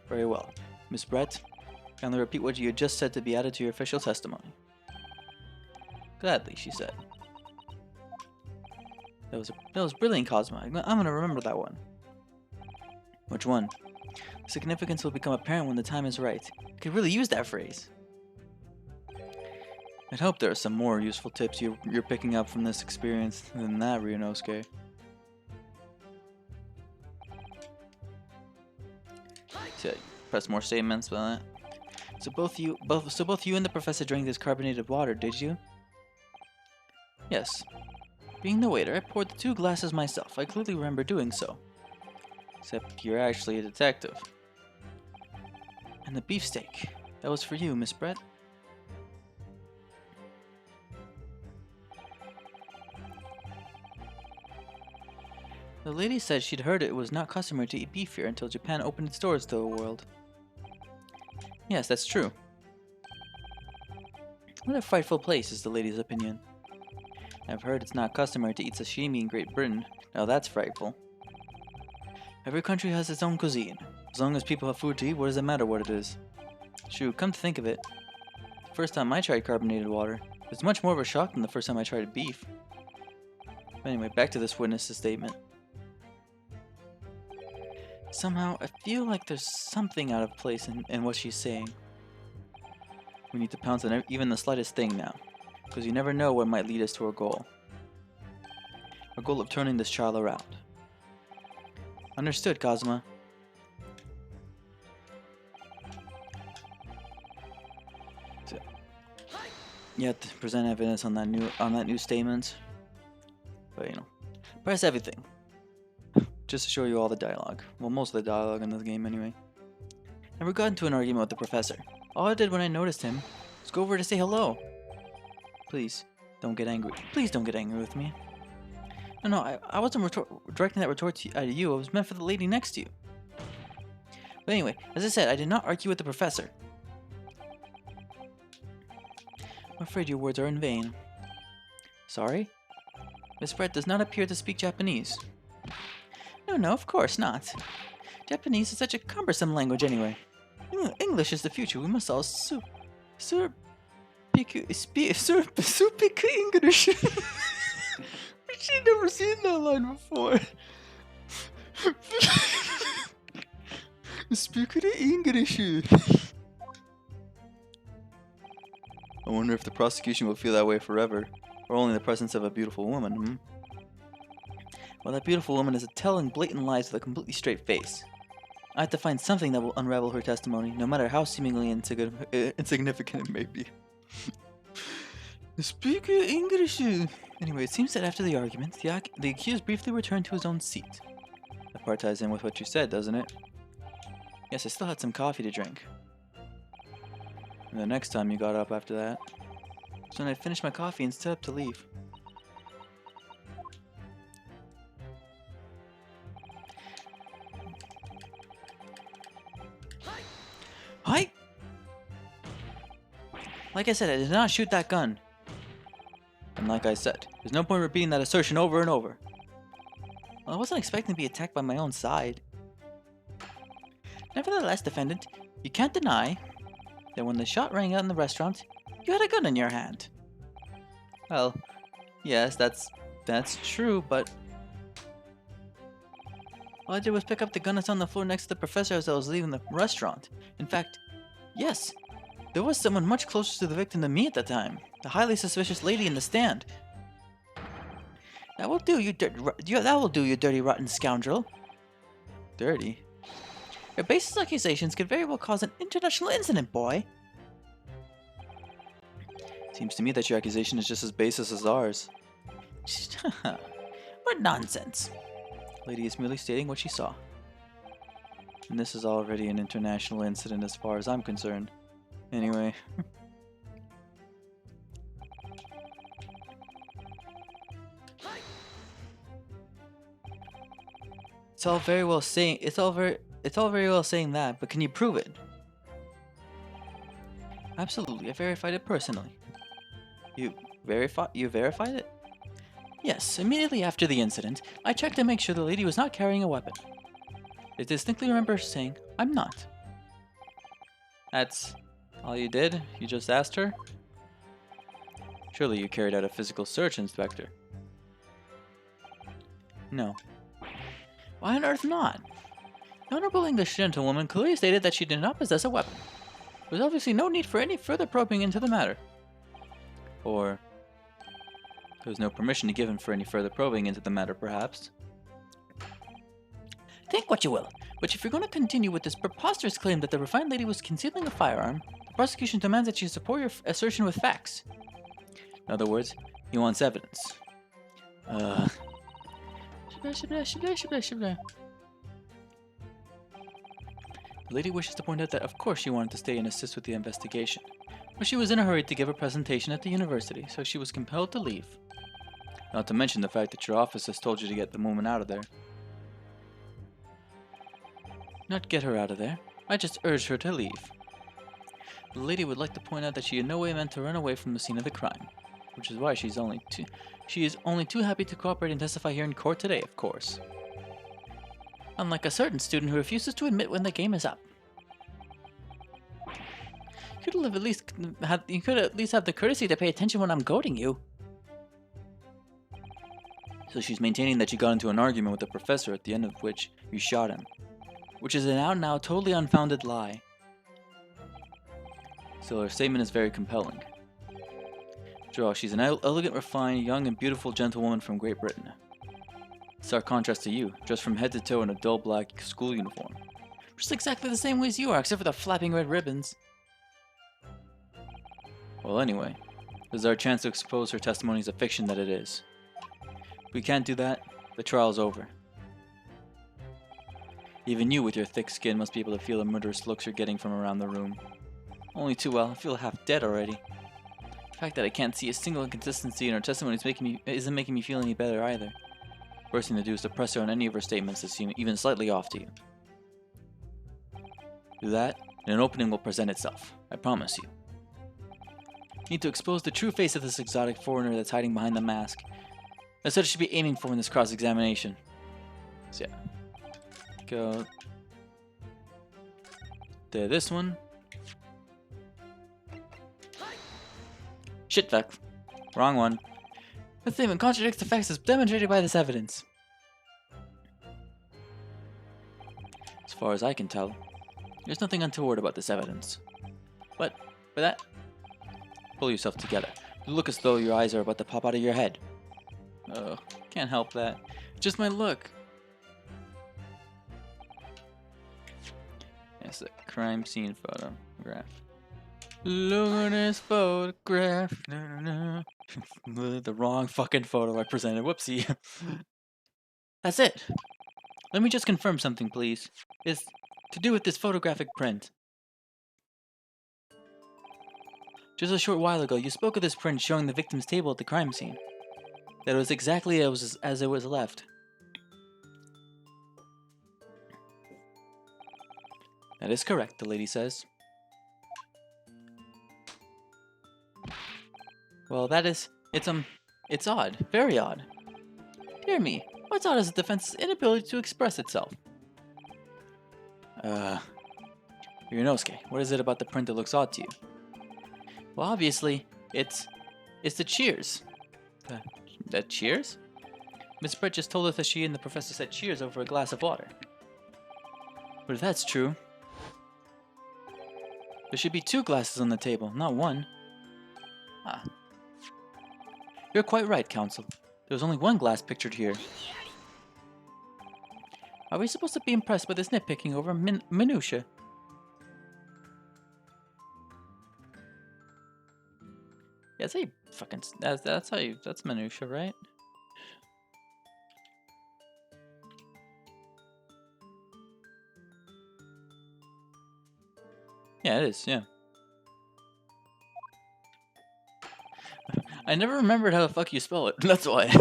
Very well. Miss Brett, kindly repeat what you had just said to be added to your official testimony. Gladly, she said. That was brilliant, Cosmo. I'm gonna remember that one. Which one? The significance will become apparent when the time is right. I could really use that phrase. I'd hope there are some more useful tips you're picking up from this experience than that, Ryunosuke. So, press more statements about that. So both you and the professor drank this carbonated water, did you? Yes. Being the waiter, I poured the 2 glasses myself. I clearly remember doing so. Except you're actually a detective. And the beefsteak. That was for you, Miss Brett. The lady said she'd heard it was not customary to eat beef here until Japan opened its doors to the world. Yes, that's true. What a frightful place is the lady's opinion. I've heard it's not customary to eat sashimi in Great Britain. Now that's frightful. Every country has its own cuisine. As long as people have food to eat, what does it matter what it is? Shoot, come to think of it. The first time I tried carbonated water, it was much more of a shock than the first time I tried beef. But anyway, back to this witness's statement. Somehow, I feel like there's something out of place in what she's saying. We need to pounce on even the slightest thing now, because you never know what might lead us to our goal. Our goal of turning this child around. Understood, Kazuma. So, you have to present evidence on that new statement. But press everything. Just to show you all the dialogue. Well, most of the dialogue in this game anyway. Never got into an argument with the professor. All I did when I noticed him was go over to say hello. Please, don't get angry. Please don't get angry with me. No, I wasn't directing that retort at you. It was meant for the lady next to you. But anyway, as I said, I did not argue with the professor. I'm afraid your words are in vain. Sorry? Miss Brett does not appear to speak Japanese. No, of course not. Japanese is such a cumbersome language anyway. English is the future. We must all speak English. She'd never seen that line before. Speak English. I wonder if the prosecution will feel that way forever, or only in the presence of a beautiful woman, Well, that beautiful woman is telling blatant lies with a completely straight face. I have to find something that will unravel her testimony, no matter how seemingly insignificant it may be. Speak English. Anyway, it seems that after the argument, the accused briefly returned to his own seat. That part ties in with what you said, doesn't it? Yes, I still had some coffee to drink. And the next time you got up after that, was when I finished my coffee and stood up to leave. Hi! Like I said, I did not shoot that gun. And like I said, there's no point repeating that assertion over and over. Well, I wasn't expecting to be attacked by my own side. Nevertheless, defendant, you can't deny that when the shot rang out in the restaurant, you had a gun in your hand. Well, yes, that's true, but all I did was pick up the gun that's on the floor next to the professor as I was leaving the restaurant. In fact, yes, there was someone much closer to the victim than me at the time. The highly suspicious lady in the stand. That will do, you dirty rotten scoundrel. Dirty? Your baseless accusations could very well cause an international incident, boy. Seems to me that your accusation is just as baseless as ours. What nonsense. The lady is merely stating what she saw. And this is already an international incident as far as I'm concerned. Anyway. It's all very well saying that, but can you prove it? Absolutely, I verified it personally. You verified it? Yes, immediately after the incident, I checked to make sure the lady was not carrying a weapon. I distinctly remember saying, I'm not. That's all you did? You just asked her? Surely you carried out a physical search, Inspector. No. Why on earth not? The Honorable English gentlewoman clearly stated that she did not possess a weapon. There was obviously no need for any further probing into the matter. Or there was no permission given for any further probing into the matter, perhaps. Think what you will, but if you're going to continue with this preposterous claim that the refined lady was concealing a firearm, the prosecution demands that you support your assertion with facts. In other words, he wants evidence. The lady wishes to point out that of course she wanted to stay and assist with the investigation, but she was in a hurry to give a presentation at the university, so she was compelled to leave. Not to mention the fact that your office has told you to get the woman out of there. Not get her out of there, I just urged her to leave. The lady would like to point out that she in no way meant to run away from the scene of the crime, which is why she is only too happy to cooperate and testify here in court today, of course. Unlike a certain student who refuses to admit when the game is up. You could at least have the courtesy to pay attention when I'm goading you. So she's maintaining that you got into an argument with the professor, at the end of which you shot him, which is an out-and-out, totally unfounded lie. So her statement is very compelling. After all, she's an elegant, refined, young, and beautiful gentlewoman from Great Britain. Stark contrast to you, dressed from head to toe in a dull black school uniform. Just exactly the same way as you are, except for the flapping red ribbons. Well, anyway, this is our chance to expose her testimony as a fiction that it is. If we can't do that, the trial's over. Even you, with your thick skin, must be able to feel the murderous looks you're getting from around the room. Only too well, I feel half dead already. The fact that I can't see a single inconsistency in her testimony isn't making me feel any better either. Worst thing to do is to press her on any of her statements that seem even slightly off to you. Do that, and an opening will present itself. I promise you. You need to expose the true face of this exotic foreigner that's hiding behind the mask. That's what you should be aiming for in this cross-examination. So yeah. Go to this one. Shit, fuck. Wrong one. This statement contradicts the facts as demonstrated by this evidence. As far as I can tell, there's nothing untoward about this evidence. But, for that, pull yourself together. You look as though your eyes are about to pop out of your head. Oh, can't help that. Just my look. It's a crime scene photograph. Look at this photograph. The wrong fucking photo I presented. Whoopsie. That's it. Let me just confirm something, please. It's to do with this photographic print. Just a short while ago, you spoke of this print showing the victim's table at the crime scene. That it was exactly as it was left. That is correct, the lady says. Well, it's odd. Very odd. Dear me, what's odd is the defense's inability to express itself. Ryunosuke, what is it about the print that looks odd to you? Well, obviously, it's the cheers. The cheers? Miss Brett just told us that she and the professor said cheers over a glass of water. But if that's true, there should be 2 glasses on the table, not 1. Ah. You're quite right, Counsel. There's only 1 glass pictured here. Are we supposed to be impressed by this nitpicking over minutia? Yeah, that's how you fucking... That's minutia, right? Yeah, it is, yeah. I never remembered how the fuck you spell it, that's why.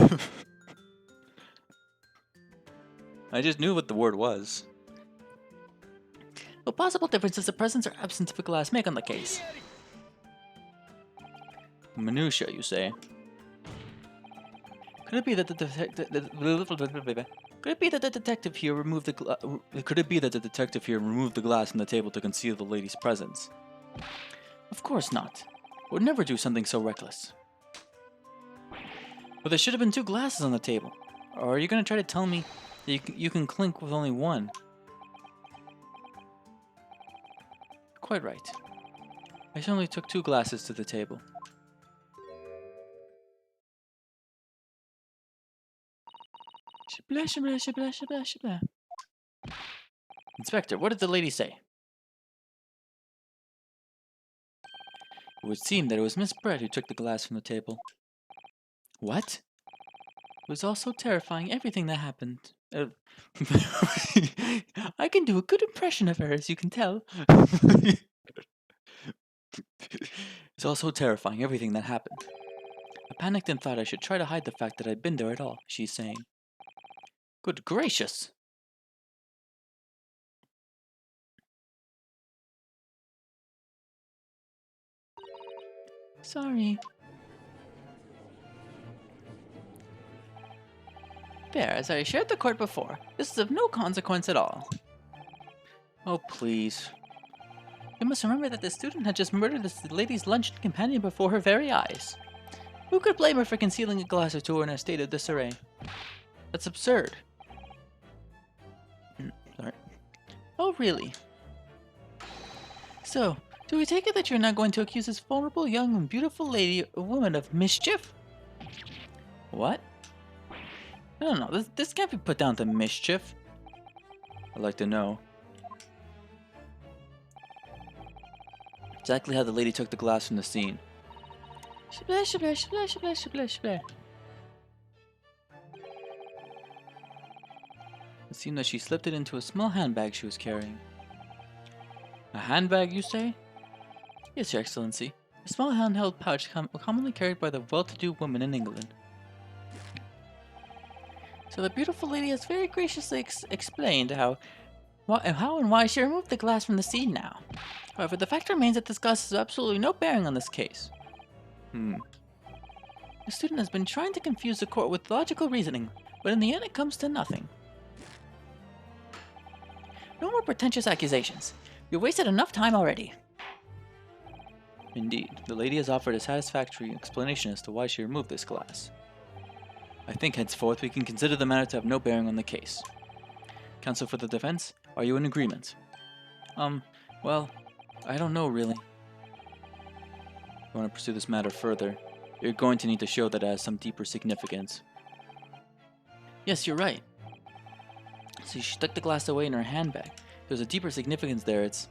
I just knew what the word was. What possible difference does the presence or absence of a glass make on the case? Minutia, you say? Could it be that the detective here removed the glass from the table to conceal the lady's presence? Of course not. Would never do something so reckless. But there should have been 2 glasses on the table. Or are you going to try to tell me that you can clink with only 1? Quite right. I only took 2 glasses to the table. Shabla, shabla, shabla, shabla, shabla. Inspector, what did the lady say? It would seem that it was Miss Brett who took the glass from the table. What? It was all so terrifying, everything that happened. I can do a good impression of her, as you can tell. It's all so terrifying, everything that happened. I panicked and thought I should try to hide the fact that I'd been there at all, she's saying. Good gracious! Sorry. There, as I assured the court before, this is of no consequence at all. Oh, please. You must remember that the student had just murdered this lady's luncheon companion before her very eyes. Who could blame her for concealing a glass or two in a state of disarray? That's absurd. Sorry. Oh, really? So, do we take it that you're not going to accuse this vulnerable, young, and beautiful lady, a woman, of mischief? What? No, this can't be put down to mischief. I'd like to know. Exactly how the lady took the glass from the scene. Splash, splash, splash, splash, splash, splash. It seemed that she slipped it into a small handbag she was carrying. A handbag, you say? Yes, Your Excellency. A small handheld pouch commonly carried by the well-to-do women in England. So the beautiful lady has very graciously explained how and why she removed the glass from the scene now. However, the fact remains that this glass has absolutely no bearing on this case. The student has been trying to confuse the court with logical reasoning, but in the end it comes to nothing. No more pretentious accusations. You've wasted enough time already. Indeed, the lady has offered a satisfactory explanation as to why she removed this glass. I think henceforth we can consider the matter to have no bearing on the case. Counsel for the defense, are you in agreement? Well, I don't know really. If you want to pursue this matter further, you're going to need to show that it has some deeper significance. Yes, you're right. See, she stuck the glass away in her handbag. There's a deeper significance there, it's...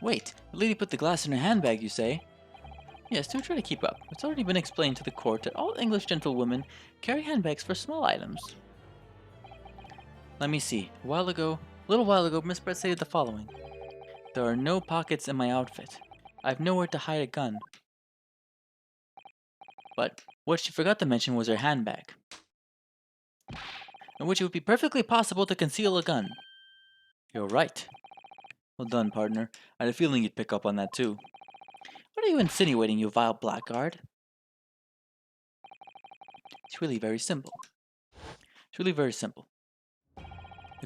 Wait, the lady put the glass in her handbag, you say? Yes, do try to keep up. It's already been explained to the court that all English gentlewomen carry handbags for small items. Let me see. A little while ago, Miss Brett stated the following. There are no pockets in my outfit. I have nowhere to hide a gun. But what she forgot to mention was her handbag, in which it would be perfectly possible to conceal a gun. You're right. Well done, partner. I had a feeling you'd pick up on that too. What are you insinuating, you vile blackguard? It's really very simple. The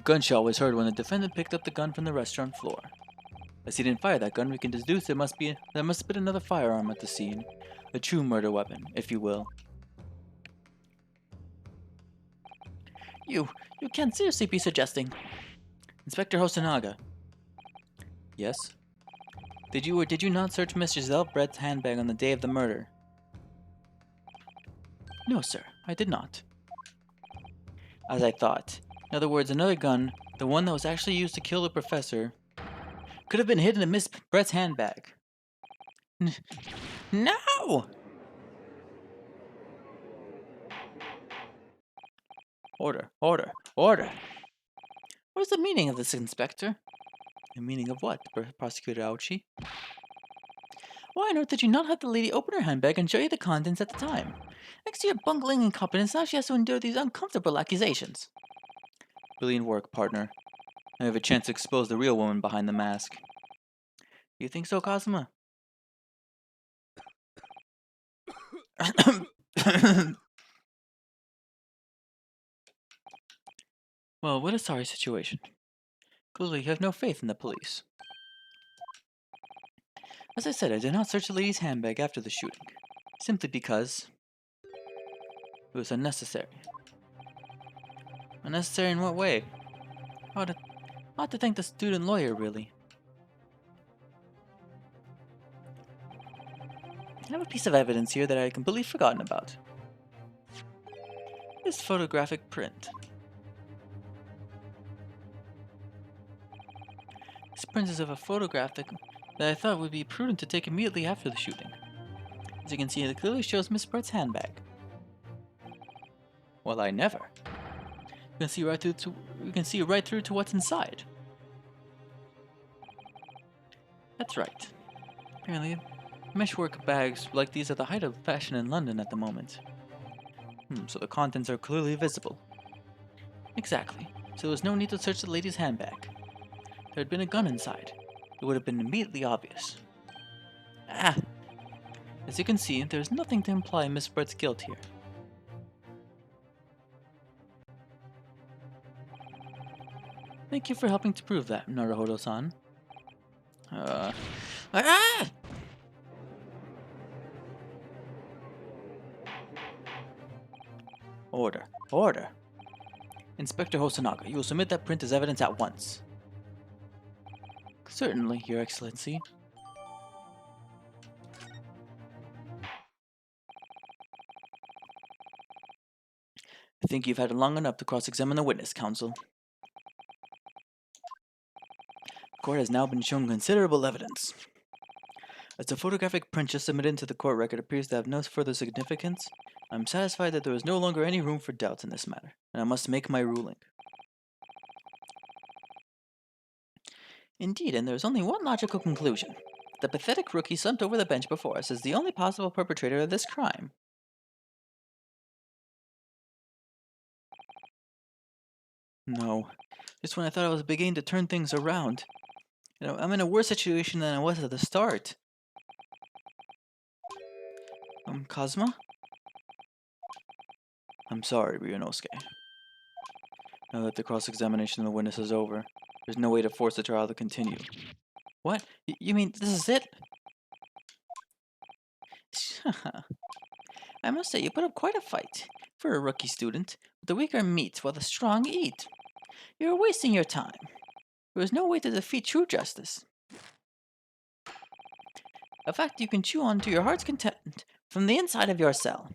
gunshot was heard when the defendant picked up the gun from the restaurant floor. As he didn't fire that gun, we can deduce there must have been another firearm at the scene. A true murder weapon, if you will. You can't seriously be suggesting... Inspector Hosonaga. Yes? Did you or did you not search Miss Giselle Brett's handbag on the day of the murder? No, sir, I did not. As I thought. In other words, another gun, the one that was actually used to kill the professor, could have been hidden in Miss Brett's handbag. No! Order. What is the meaning of this, Inspector? The meaning of what, Prosecutor Ouchie? Why on earth did you not have the lady open her handbag and show you the contents at the time? Next to your bungling incompetence, now she has to endure these uncomfortable accusations. Brilliant work, partner. I have a chance to expose the real woman behind the mask. You think so, Cosima? Well, what a sorry situation. Clearly you have no faith in the police. As I said, I did not search the lady's handbag after the shooting, simply because it was unnecessary. Unnecessary in what way? I ought to thank the student lawyer, really. I have a piece of evidence here that I had completely forgotten about. This photographic print. This print is of a photograph that I thought would be prudent to take immediately after the shooting. As you can see, it clearly shows Miss Brett's handbag. Well, I never. You can see right through to what's inside. That's right. Apparently, meshwork bags like these are the height of fashion in London at the moment. So the contents are clearly visible. Exactly. So there was no need to search the lady's handbag. There had been a gun inside. It would have been immediately obvious. Ah! As you can see, there is nothing to imply Miss Brett's guilt here. Thank you for helping to prove that, Naruhodo-san. Order. Order. Inspector Hosonaga, you will submit that print as evidence at once. Certainly, Your Excellency. I think you've had long enough to cross-examine the witness, Counsel. The court has now been shown considerable evidence. As the photographic print just submitted into the court record appears to have no further significance, I am satisfied that there is no longer any room for doubts in this matter, and I must make my ruling. Indeed, and there is only one logical conclusion. The pathetic rookie slumped over the bench before us is the only possible perpetrator of this crime. No. Just when I thought I was beginning to turn things around. I'm in a worse situation than I was at the start. Cosma? I'm sorry, Ryunosuke. Now that the cross-examination of the witness is over, there's no way to force the trial to continue. What? You mean this is it? I must say, you put up quite a fight. For a rookie student, the weak are meat while the strong eat. You're wasting your time. There is no way to defeat true justice. A fact you can chew on to your heart's content from the inside of your cell.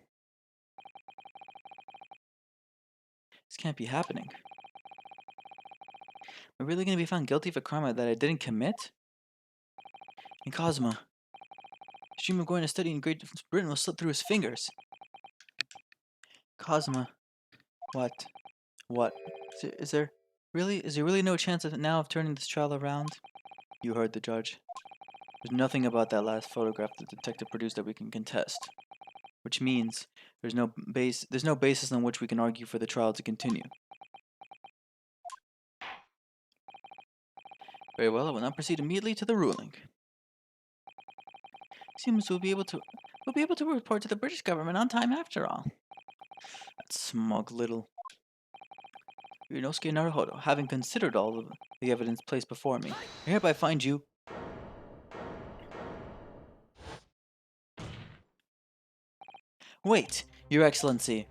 This can't be happening. Am I really going to be found guilty of a crime that I didn't commit? And Cosma, the dream of going to study in Great Britain will slip through his fingers. Cosma, what? What? Is there really no chance of turning this trial around? You heard the judge. There's nothing about that last photograph the detective produced that we can contest. Which means there's no basis on which we can argue for the trial to continue. Very well, I will now proceed immediately to the ruling. Seems we'll be able to report to the British government on time after all. That smug little Ryunosuke Naruhodo, having considered all of the evidence placed before me, I hereby find you Wait, Your Excellency.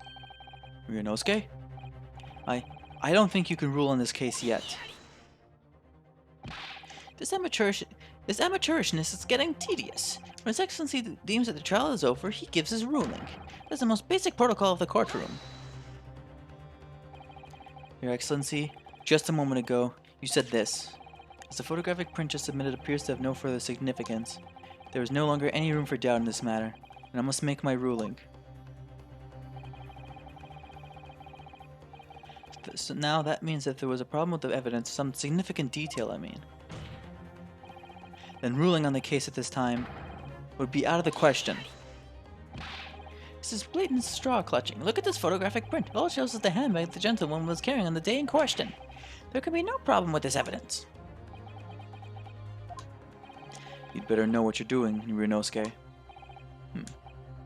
Ryunosuke? I don't think you can rule on this case yet. This amateurishness is getting tedious. When His Excellency deems that the trial is over, he gives his ruling. That's the most basic protocol of the courtroom. Your Excellency, just a moment ago, you said this. As the photographic print just submitted appears to have no further significance, there is no longer any room for doubt in this matter, and I must make my ruling. So now that means that there was a problem with the evidence, some significant detail I mean. Then ruling on the case at this time would be out of the question. This is blatant straw clutching. Look at this photographic print. All it shows is the handbag the gentleman was carrying on the day in question. There can be no problem with this evidence. You'd better know what you're doing, Ryunosuke.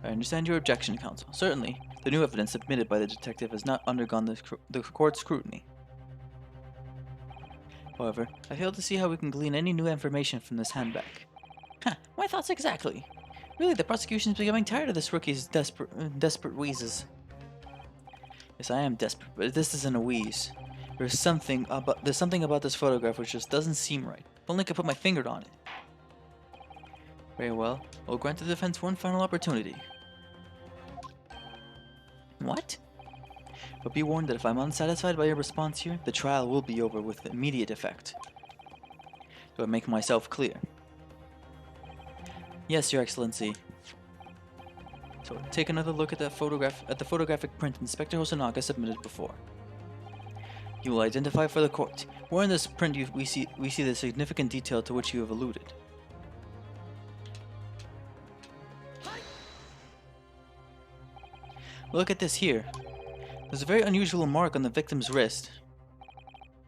I understand your objection, counsel. Certainly, the new evidence submitted by the detective has not undergone the court's scrutiny. However, I fail to see how we can glean any new information from this handbag. My thoughts exactly. Really, the prosecution is becoming tired of this rookie's desperate wheezes. Yes, I am desperate, but this isn't a wheeze. There's something about this photograph which just doesn't seem right. If only I could put my finger on it. Very well. I'll grant the defense one final opportunity. What? But be warned that if I'm unsatisfied by your response here, the trial will be over with immediate effect. Do I make myself clear? Yes, Your Excellency. So take another look at the photographic print Inspector Hosonaga submitted before. You will identify for the court where in this print we see the significant detail to which you have alluded. Look at this here. There's a very unusual mark on the victim's wrist.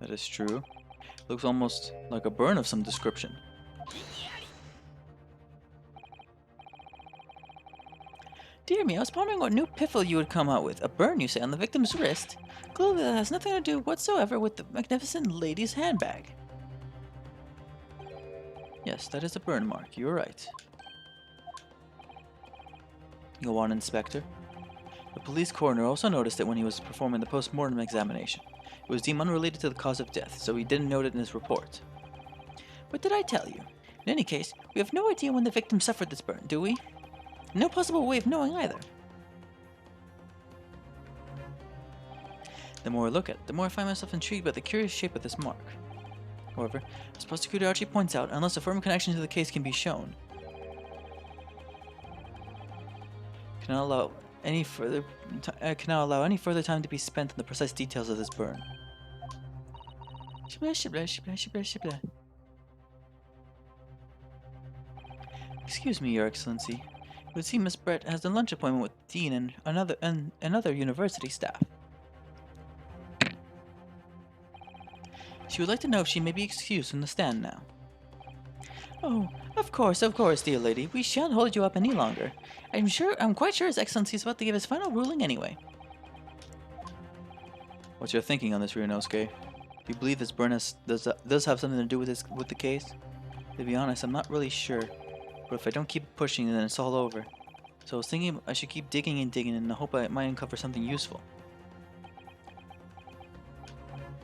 That is true. Looks almost like a burn of some description. Dear me, I was wondering what new piffle you would come out with. A burn, you say, on the victim's wrist? Clearly that has nothing to do whatsoever with the magnificent lady's handbag. Yes, that is a burn mark. You are right. Go on, Inspector. The police coroner also noticed it when he was performing the post-mortem examination. It was deemed unrelated to the cause of death, so he didn't note it in his report. What did I tell you? In any case, we have no idea when the victim suffered this burn, do we? No possible way of knowing either. The more I look at it, the more I find myself intrigued by the curious shape of this mark. However, as Prosecutor Archie points out, unless a firm connection to the case can be shown, cannot allow any further time to be spent on the precise details of this burn. Excuse me, Your Excellency. It would seem Miss Brett has a lunch appointment with the Dean and another university staff. She would like to know if she may be excused from the stand now. Oh, of course, dear lady. We shan't hold you up any longer. I'm quite sure His Excellency is about to give his final ruling anyway. What's your thinking on this, Ryunosuke? Do you believe this burn does have something to do with the case? To be honest, I'm not really sure. But if I don't keep pushing, then it's all over. So I was thinking I should keep digging and digging in the hope I might uncover something useful.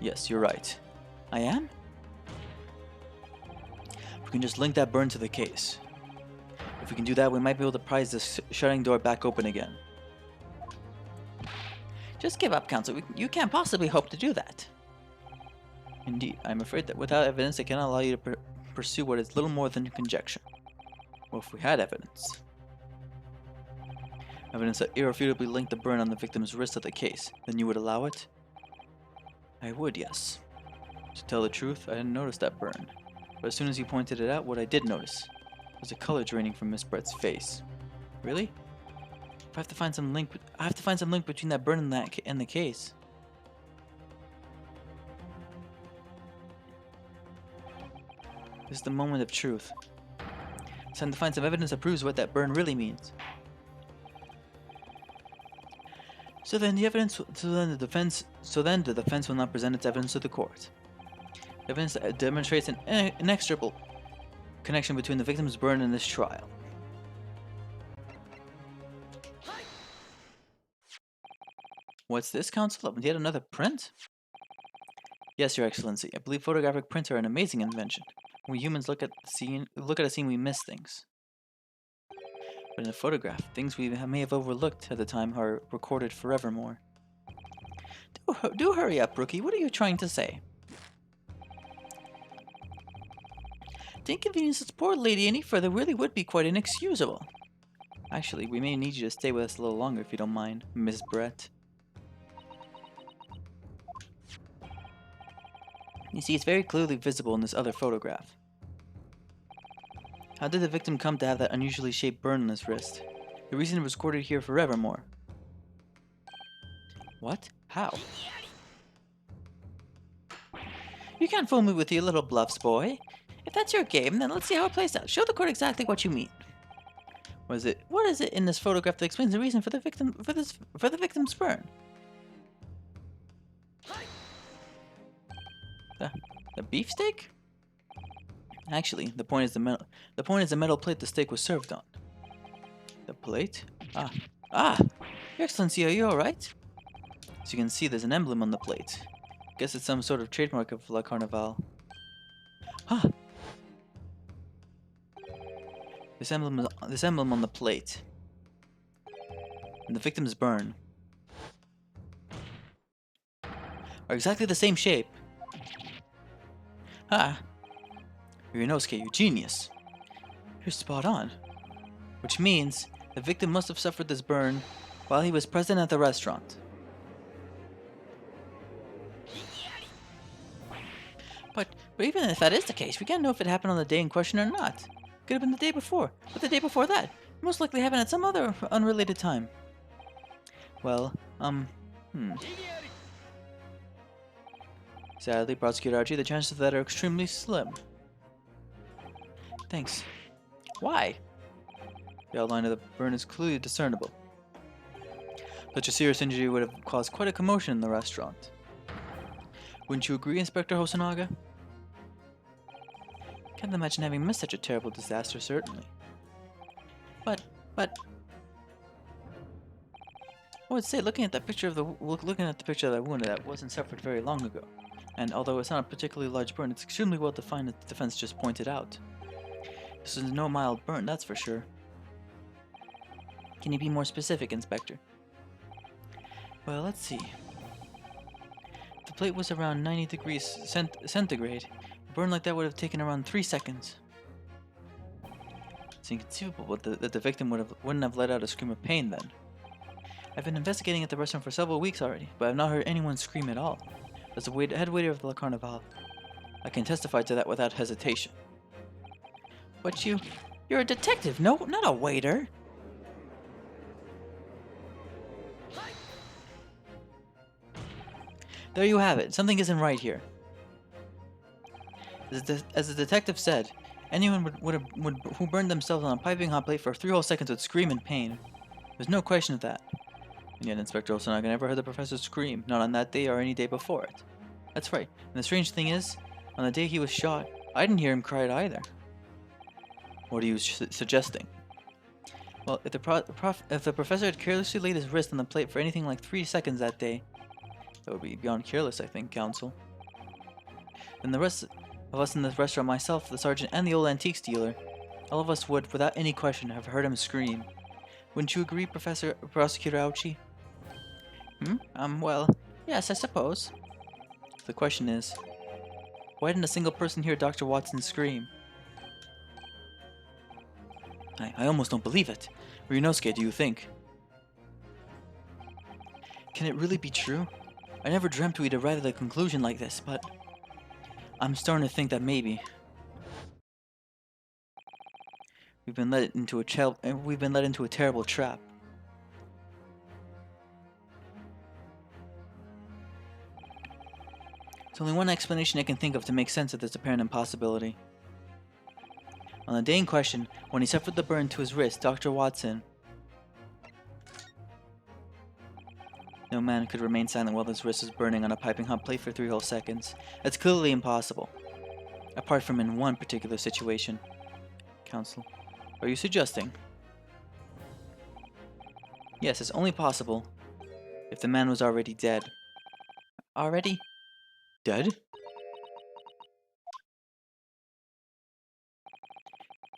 Yes, you're right. I am? We can just link that burn to the case. If we can do that, we might be able to prise this shutting door back open again. Just give up, Counsel. You can't possibly hope to do that. Indeed, I'm afraid that without evidence, I cannot allow you to pursue what is little more than conjecture. Well, if we had evidence. Evidence that irrefutably linked the burn on the victim's wrist to the case, then you would allow it? I would, yes. To tell the truth, I didn't notice that burn. But as soon as you pointed it out, what I did notice was a color draining from Miss Brett's face. Really? I have to find some link between that burn and the case. This is the moment of truth. It's time to find some evidence that proves what that burn really means. So then the defense will not present its evidence to the court. Evidence that demonstrates an inexorable connection between the victim's burn and this trial. What's this, Counsel? Yet another print? Yes, Your Excellency. I believe photographic prints are an amazing invention. When we humans look at a scene, we miss things. But in a photograph, things we may have overlooked at the time are recorded forevermore. Do hurry up, Rookie. What are you trying to say? To inconvenience this poor lady any further really would be quite inexcusable. Actually, we may need you to stay with us a little longer if you don't mind, Miss Brett. You see, it's very clearly visible in this other photograph. How did the victim come to have that unusually shaped burn on his wrist? The reason it was recorded here forevermore. What? How? You can't fool me with your little bluffs, boy. If that's your game, then let's see how it plays out. Show the court exactly what you mean. What is it in this photograph that explains the reason for the victim's burn? The beefsteak? Actually, the point is the metal plate the steak was served on. The plate? Your Excellency, are you alright? As you can see, there's an emblem on the plate. Guess it's some sort of trademark of La Carnival. This emblem on the plate. And the victim's burn are exactly the same shape. Ah, Ryunosuke, you genius. You're spot on. Which means the victim must have suffered this burn while he was present at the restaurant. But even if that is the case, we can't know if it happened on the day in question or not. Could have been the day before, but the day before that. It most likely happened at some other unrelated time. Well, Sadly, Prosecutor Archie, the chances of that are extremely slim. Thanks. Why? The outline of the burn is clearly discernible. Such a serious injury would have caused quite a commotion in the restaurant. Wouldn't you agree, Inspector Hosonaga? Can't imagine having missed such a terrible disaster, certainly. But I would say, looking at the picture of that wound, that wasn't suffered very long ago. And although it's not a particularly large burn, it's extremely well defined, as the defense just pointed out. This is no mild burn, that's for sure. Can you be more specific, Inspector? Well, let's see. The plate was around 90 degrees centigrade. A burn like that would have taken around 3 seconds. It's inconceivable that the victim wouldn't have let out a scream of pain then. I've been investigating at the restaurant for several weeks already, but I've not heard anyone scream at all. As the head waiter of the La Carnival, I can testify to that without hesitation. But you're a detective, no, not a waiter. There you have it. Something isn't right here. As the detective said, anyone who burned themselves on a piping hot plate for 3 whole seconds would scream in pain. There's no question of that. And yet Inspector Osunaga never heard the professor scream, not on that day or any day before it. That's right. And the strange thing is, on the day he was shot, I didn't hear him cry either. What are you suggesting? Well, if the professor had carelessly laid his wrist on the plate for anything like 3 seconds that day, that would be beyond careless, I think, Counsel. Then the rest of us in this restaurant, myself, the sergeant, and the old antiques dealer, all of us would, without any question, have heard him scream. Wouldn't you agree, Prosecutor Ouchie? Well, yes, I suppose. The question is, why didn't a single person hear Dr. Watson scream? I almost don't believe it. Ryunosuke, do you think? Can it really be true? I never dreamt we'd arrive at a conclusion like this, but I'm starting to think that maybe we've been led into a terrible trap. There's only one explanation I can think of to make sense of this apparent impossibility. On the day in question, when he suffered the burn to his wrist, Dr. Watson... No man could remain silent while his wrist was burning on a piping hot plate for 3 whole seconds. That's clearly impossible. Apart from in one particular situation. Counsel, are you suggesting? Yes, it's only possible if the man was already dead. Already? Dead?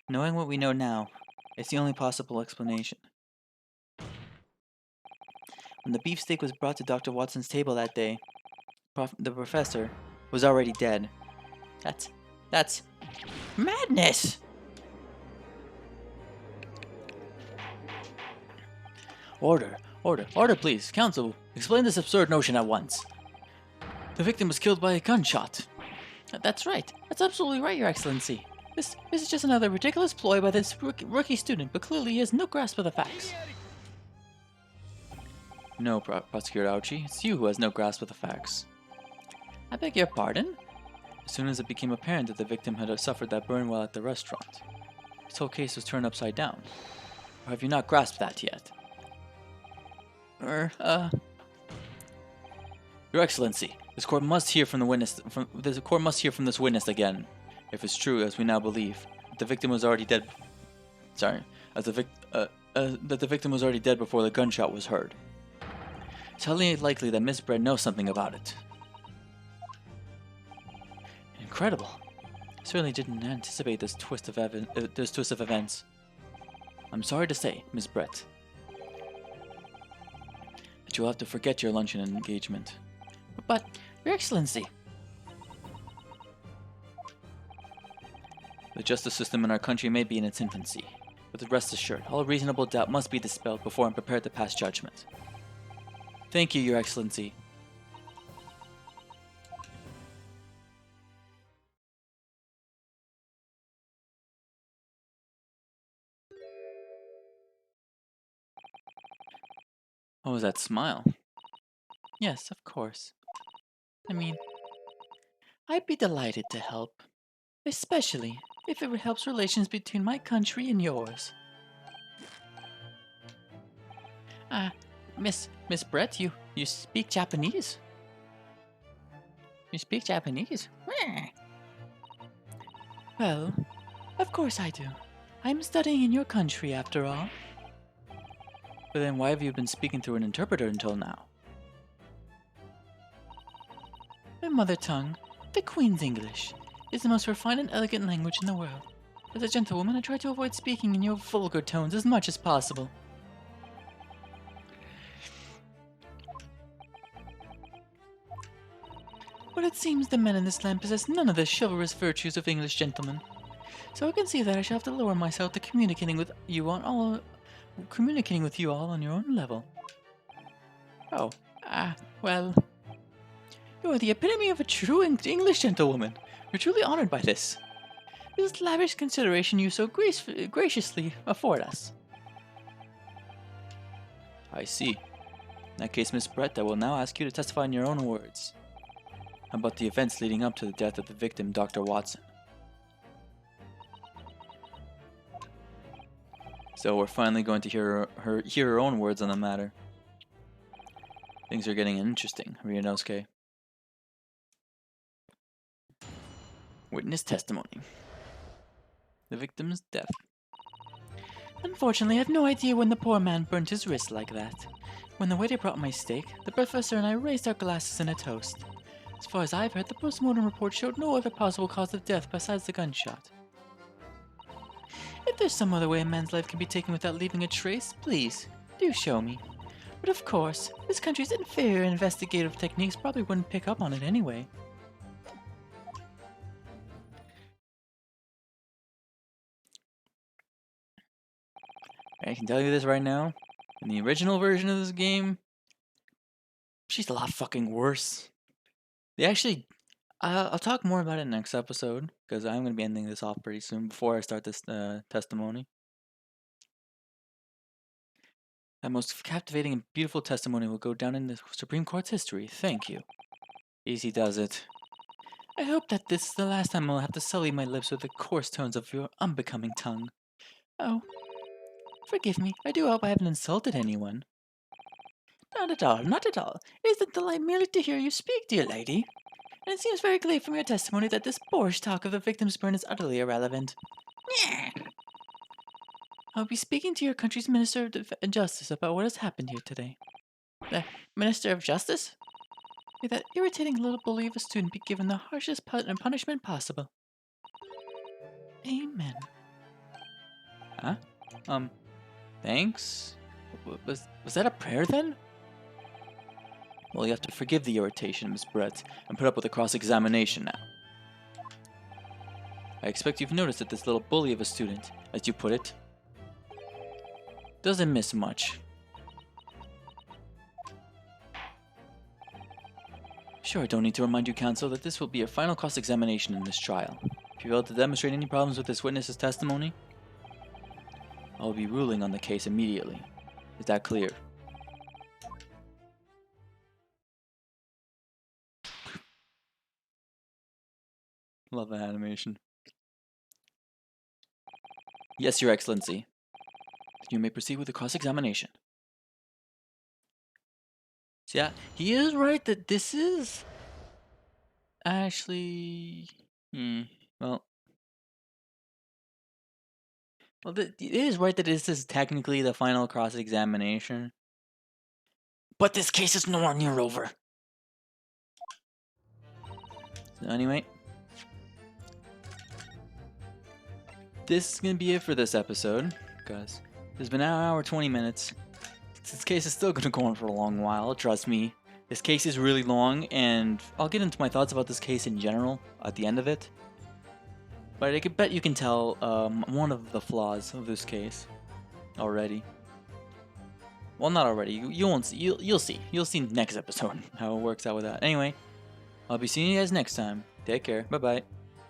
Knowing what we know now, it's the only possible explanation. When the beefsteak was brought to Dr. Watson's table that day, the professor was already dead. That's madness! Order, please. Counsel, explain this absurd notion at once. The victim was killed by a gunshot. That's right. That's absolutely right, Your Excellency. This is just another ridiculous ploy by this rookie student, but clearly he has no grasp of the facts. No, Prosecutor Ouchie, it's you who has no grasp of the facts. I beg your pardon? As soon as it became apparent that the victim had suffered that burn while at the restaurant, his whole case was turned upside down. Or have you not grasped that yet? Your Excellency, this court must hear from this witness again. If it's true, as we now believe, that the victim was already dead. That the victim was already dead before the gunshot was heard. It's highly likely that Miss Bread knows something about it. Incredible. I certainly didn't anticipate this twist of events. I'm sorry to say, Miss Brett, that you'll have to forget your luncheon engagement. But, Your Excellency, the justice system in our country may be in its infancy, but rest assured, all reasonable doubt must be dispelled before I'm prepared to pass judgment. Thank you, Your Excellency. What was that smile? Yes, of course. I mean, I'd be delighted to help, especially if it helps relations between my country and yours. Ah, Miss Brett, you speak Japanese? You speak Japanese? Well, of course I do. I'm studying in your country after all. But then why have you been speaking through an interpreter until now? My mother tongue, the Queen's English, is the most refined and elegant language in the world. As a gentlewoman, I try to avoid speaking in your vulgar tones as much as possible. But it seems the men in this land possess none of the chivalrous virtues of English gentlemen. So I can see that I shall have to lower myself to communicating with you all on your own level. Oh, well, you are the epitome of a true English gentlewoman. We're truly honored by this. This lavish consideration you so graciously afford us. I see. In that case, Miss Brett, I will now ask you to testify in your own words about the events leading up to the death of the victim, Dr. Watson. So we're finally going to hear her own words on the matter. Things are getting interesting, Ryunosuke. Witness testimony. The victim's death. Unfortunately, I have no idea when the poor man burnt his wrist like that. When the waiter brought my steak, the professor and I raised our glasses in a toast. As far as I've heard, the postmortem report showed no other possible cause of death besides the gunshot. If there's some other way a man's life can be taken without leaving a trace, please, do show me. But of course, this country's inferior investigative techniques probably wouldn't pick up on it anyway. I can tell you this right now. In the original version of this game, she's a lot fucking worse. They actually... I'll talk more about it next episode, because I'm going to be ending this off pretty soon before I start this testimony. That most captivating and beautiful testimony will go down in the Supreme Court's history. Thank you. Easy does it. I hope that this is the last time I'll have to sully my lips with the coarse tones of your unbecoming tongue. Oh, forgive me. I do hope I haven't insulted anyone. Not at all, not at all. It is a delight merely to hear you speak, dear lady. And it seems very clear from your testimony that this boorish talk of the victim's burn is utterly irrelevant. I'll be speaking to your country's Minister of Justice about what has happened here today. The Minister of Justice? May that irritating little bully of a student be given the harshest punishment possible. Amen. Huh? Thanks? Was that a prayer then? Well, you have to forgive the irritation, Miss Brett, and put up with the cross-examination now. I expect you've noticed that this little bully of a student, as you put it, doesn't miss much. Sure, I don't need to remind you, counsel, that this will be your final cross-examination in this trial. If you fail to demonstrate any problems with this witness's testimony, I will be ruling on the case immediately. Is that clear? Love that animation. Yes, Your Excellency. You may proceed with the cross-examination. So yeah, he is right that this is... Actually... Well, it is right that this is technically the final cross-examination. But this case is nowhere near over. So anyway, this is going to be it for this episode, guys. It's been an hour 20 minutes. This case is still gonna go on for a long while, trust me. This case is really long, and I'll get into my thoughts about this case in general at the end of it. But I bet you can tell one of the flaws of this case already. Well, not already. You won't see. You'll see. You'll see next episode how it works out with that. Anyway, I'll be seeing you guys next time. Take care. Bye bye.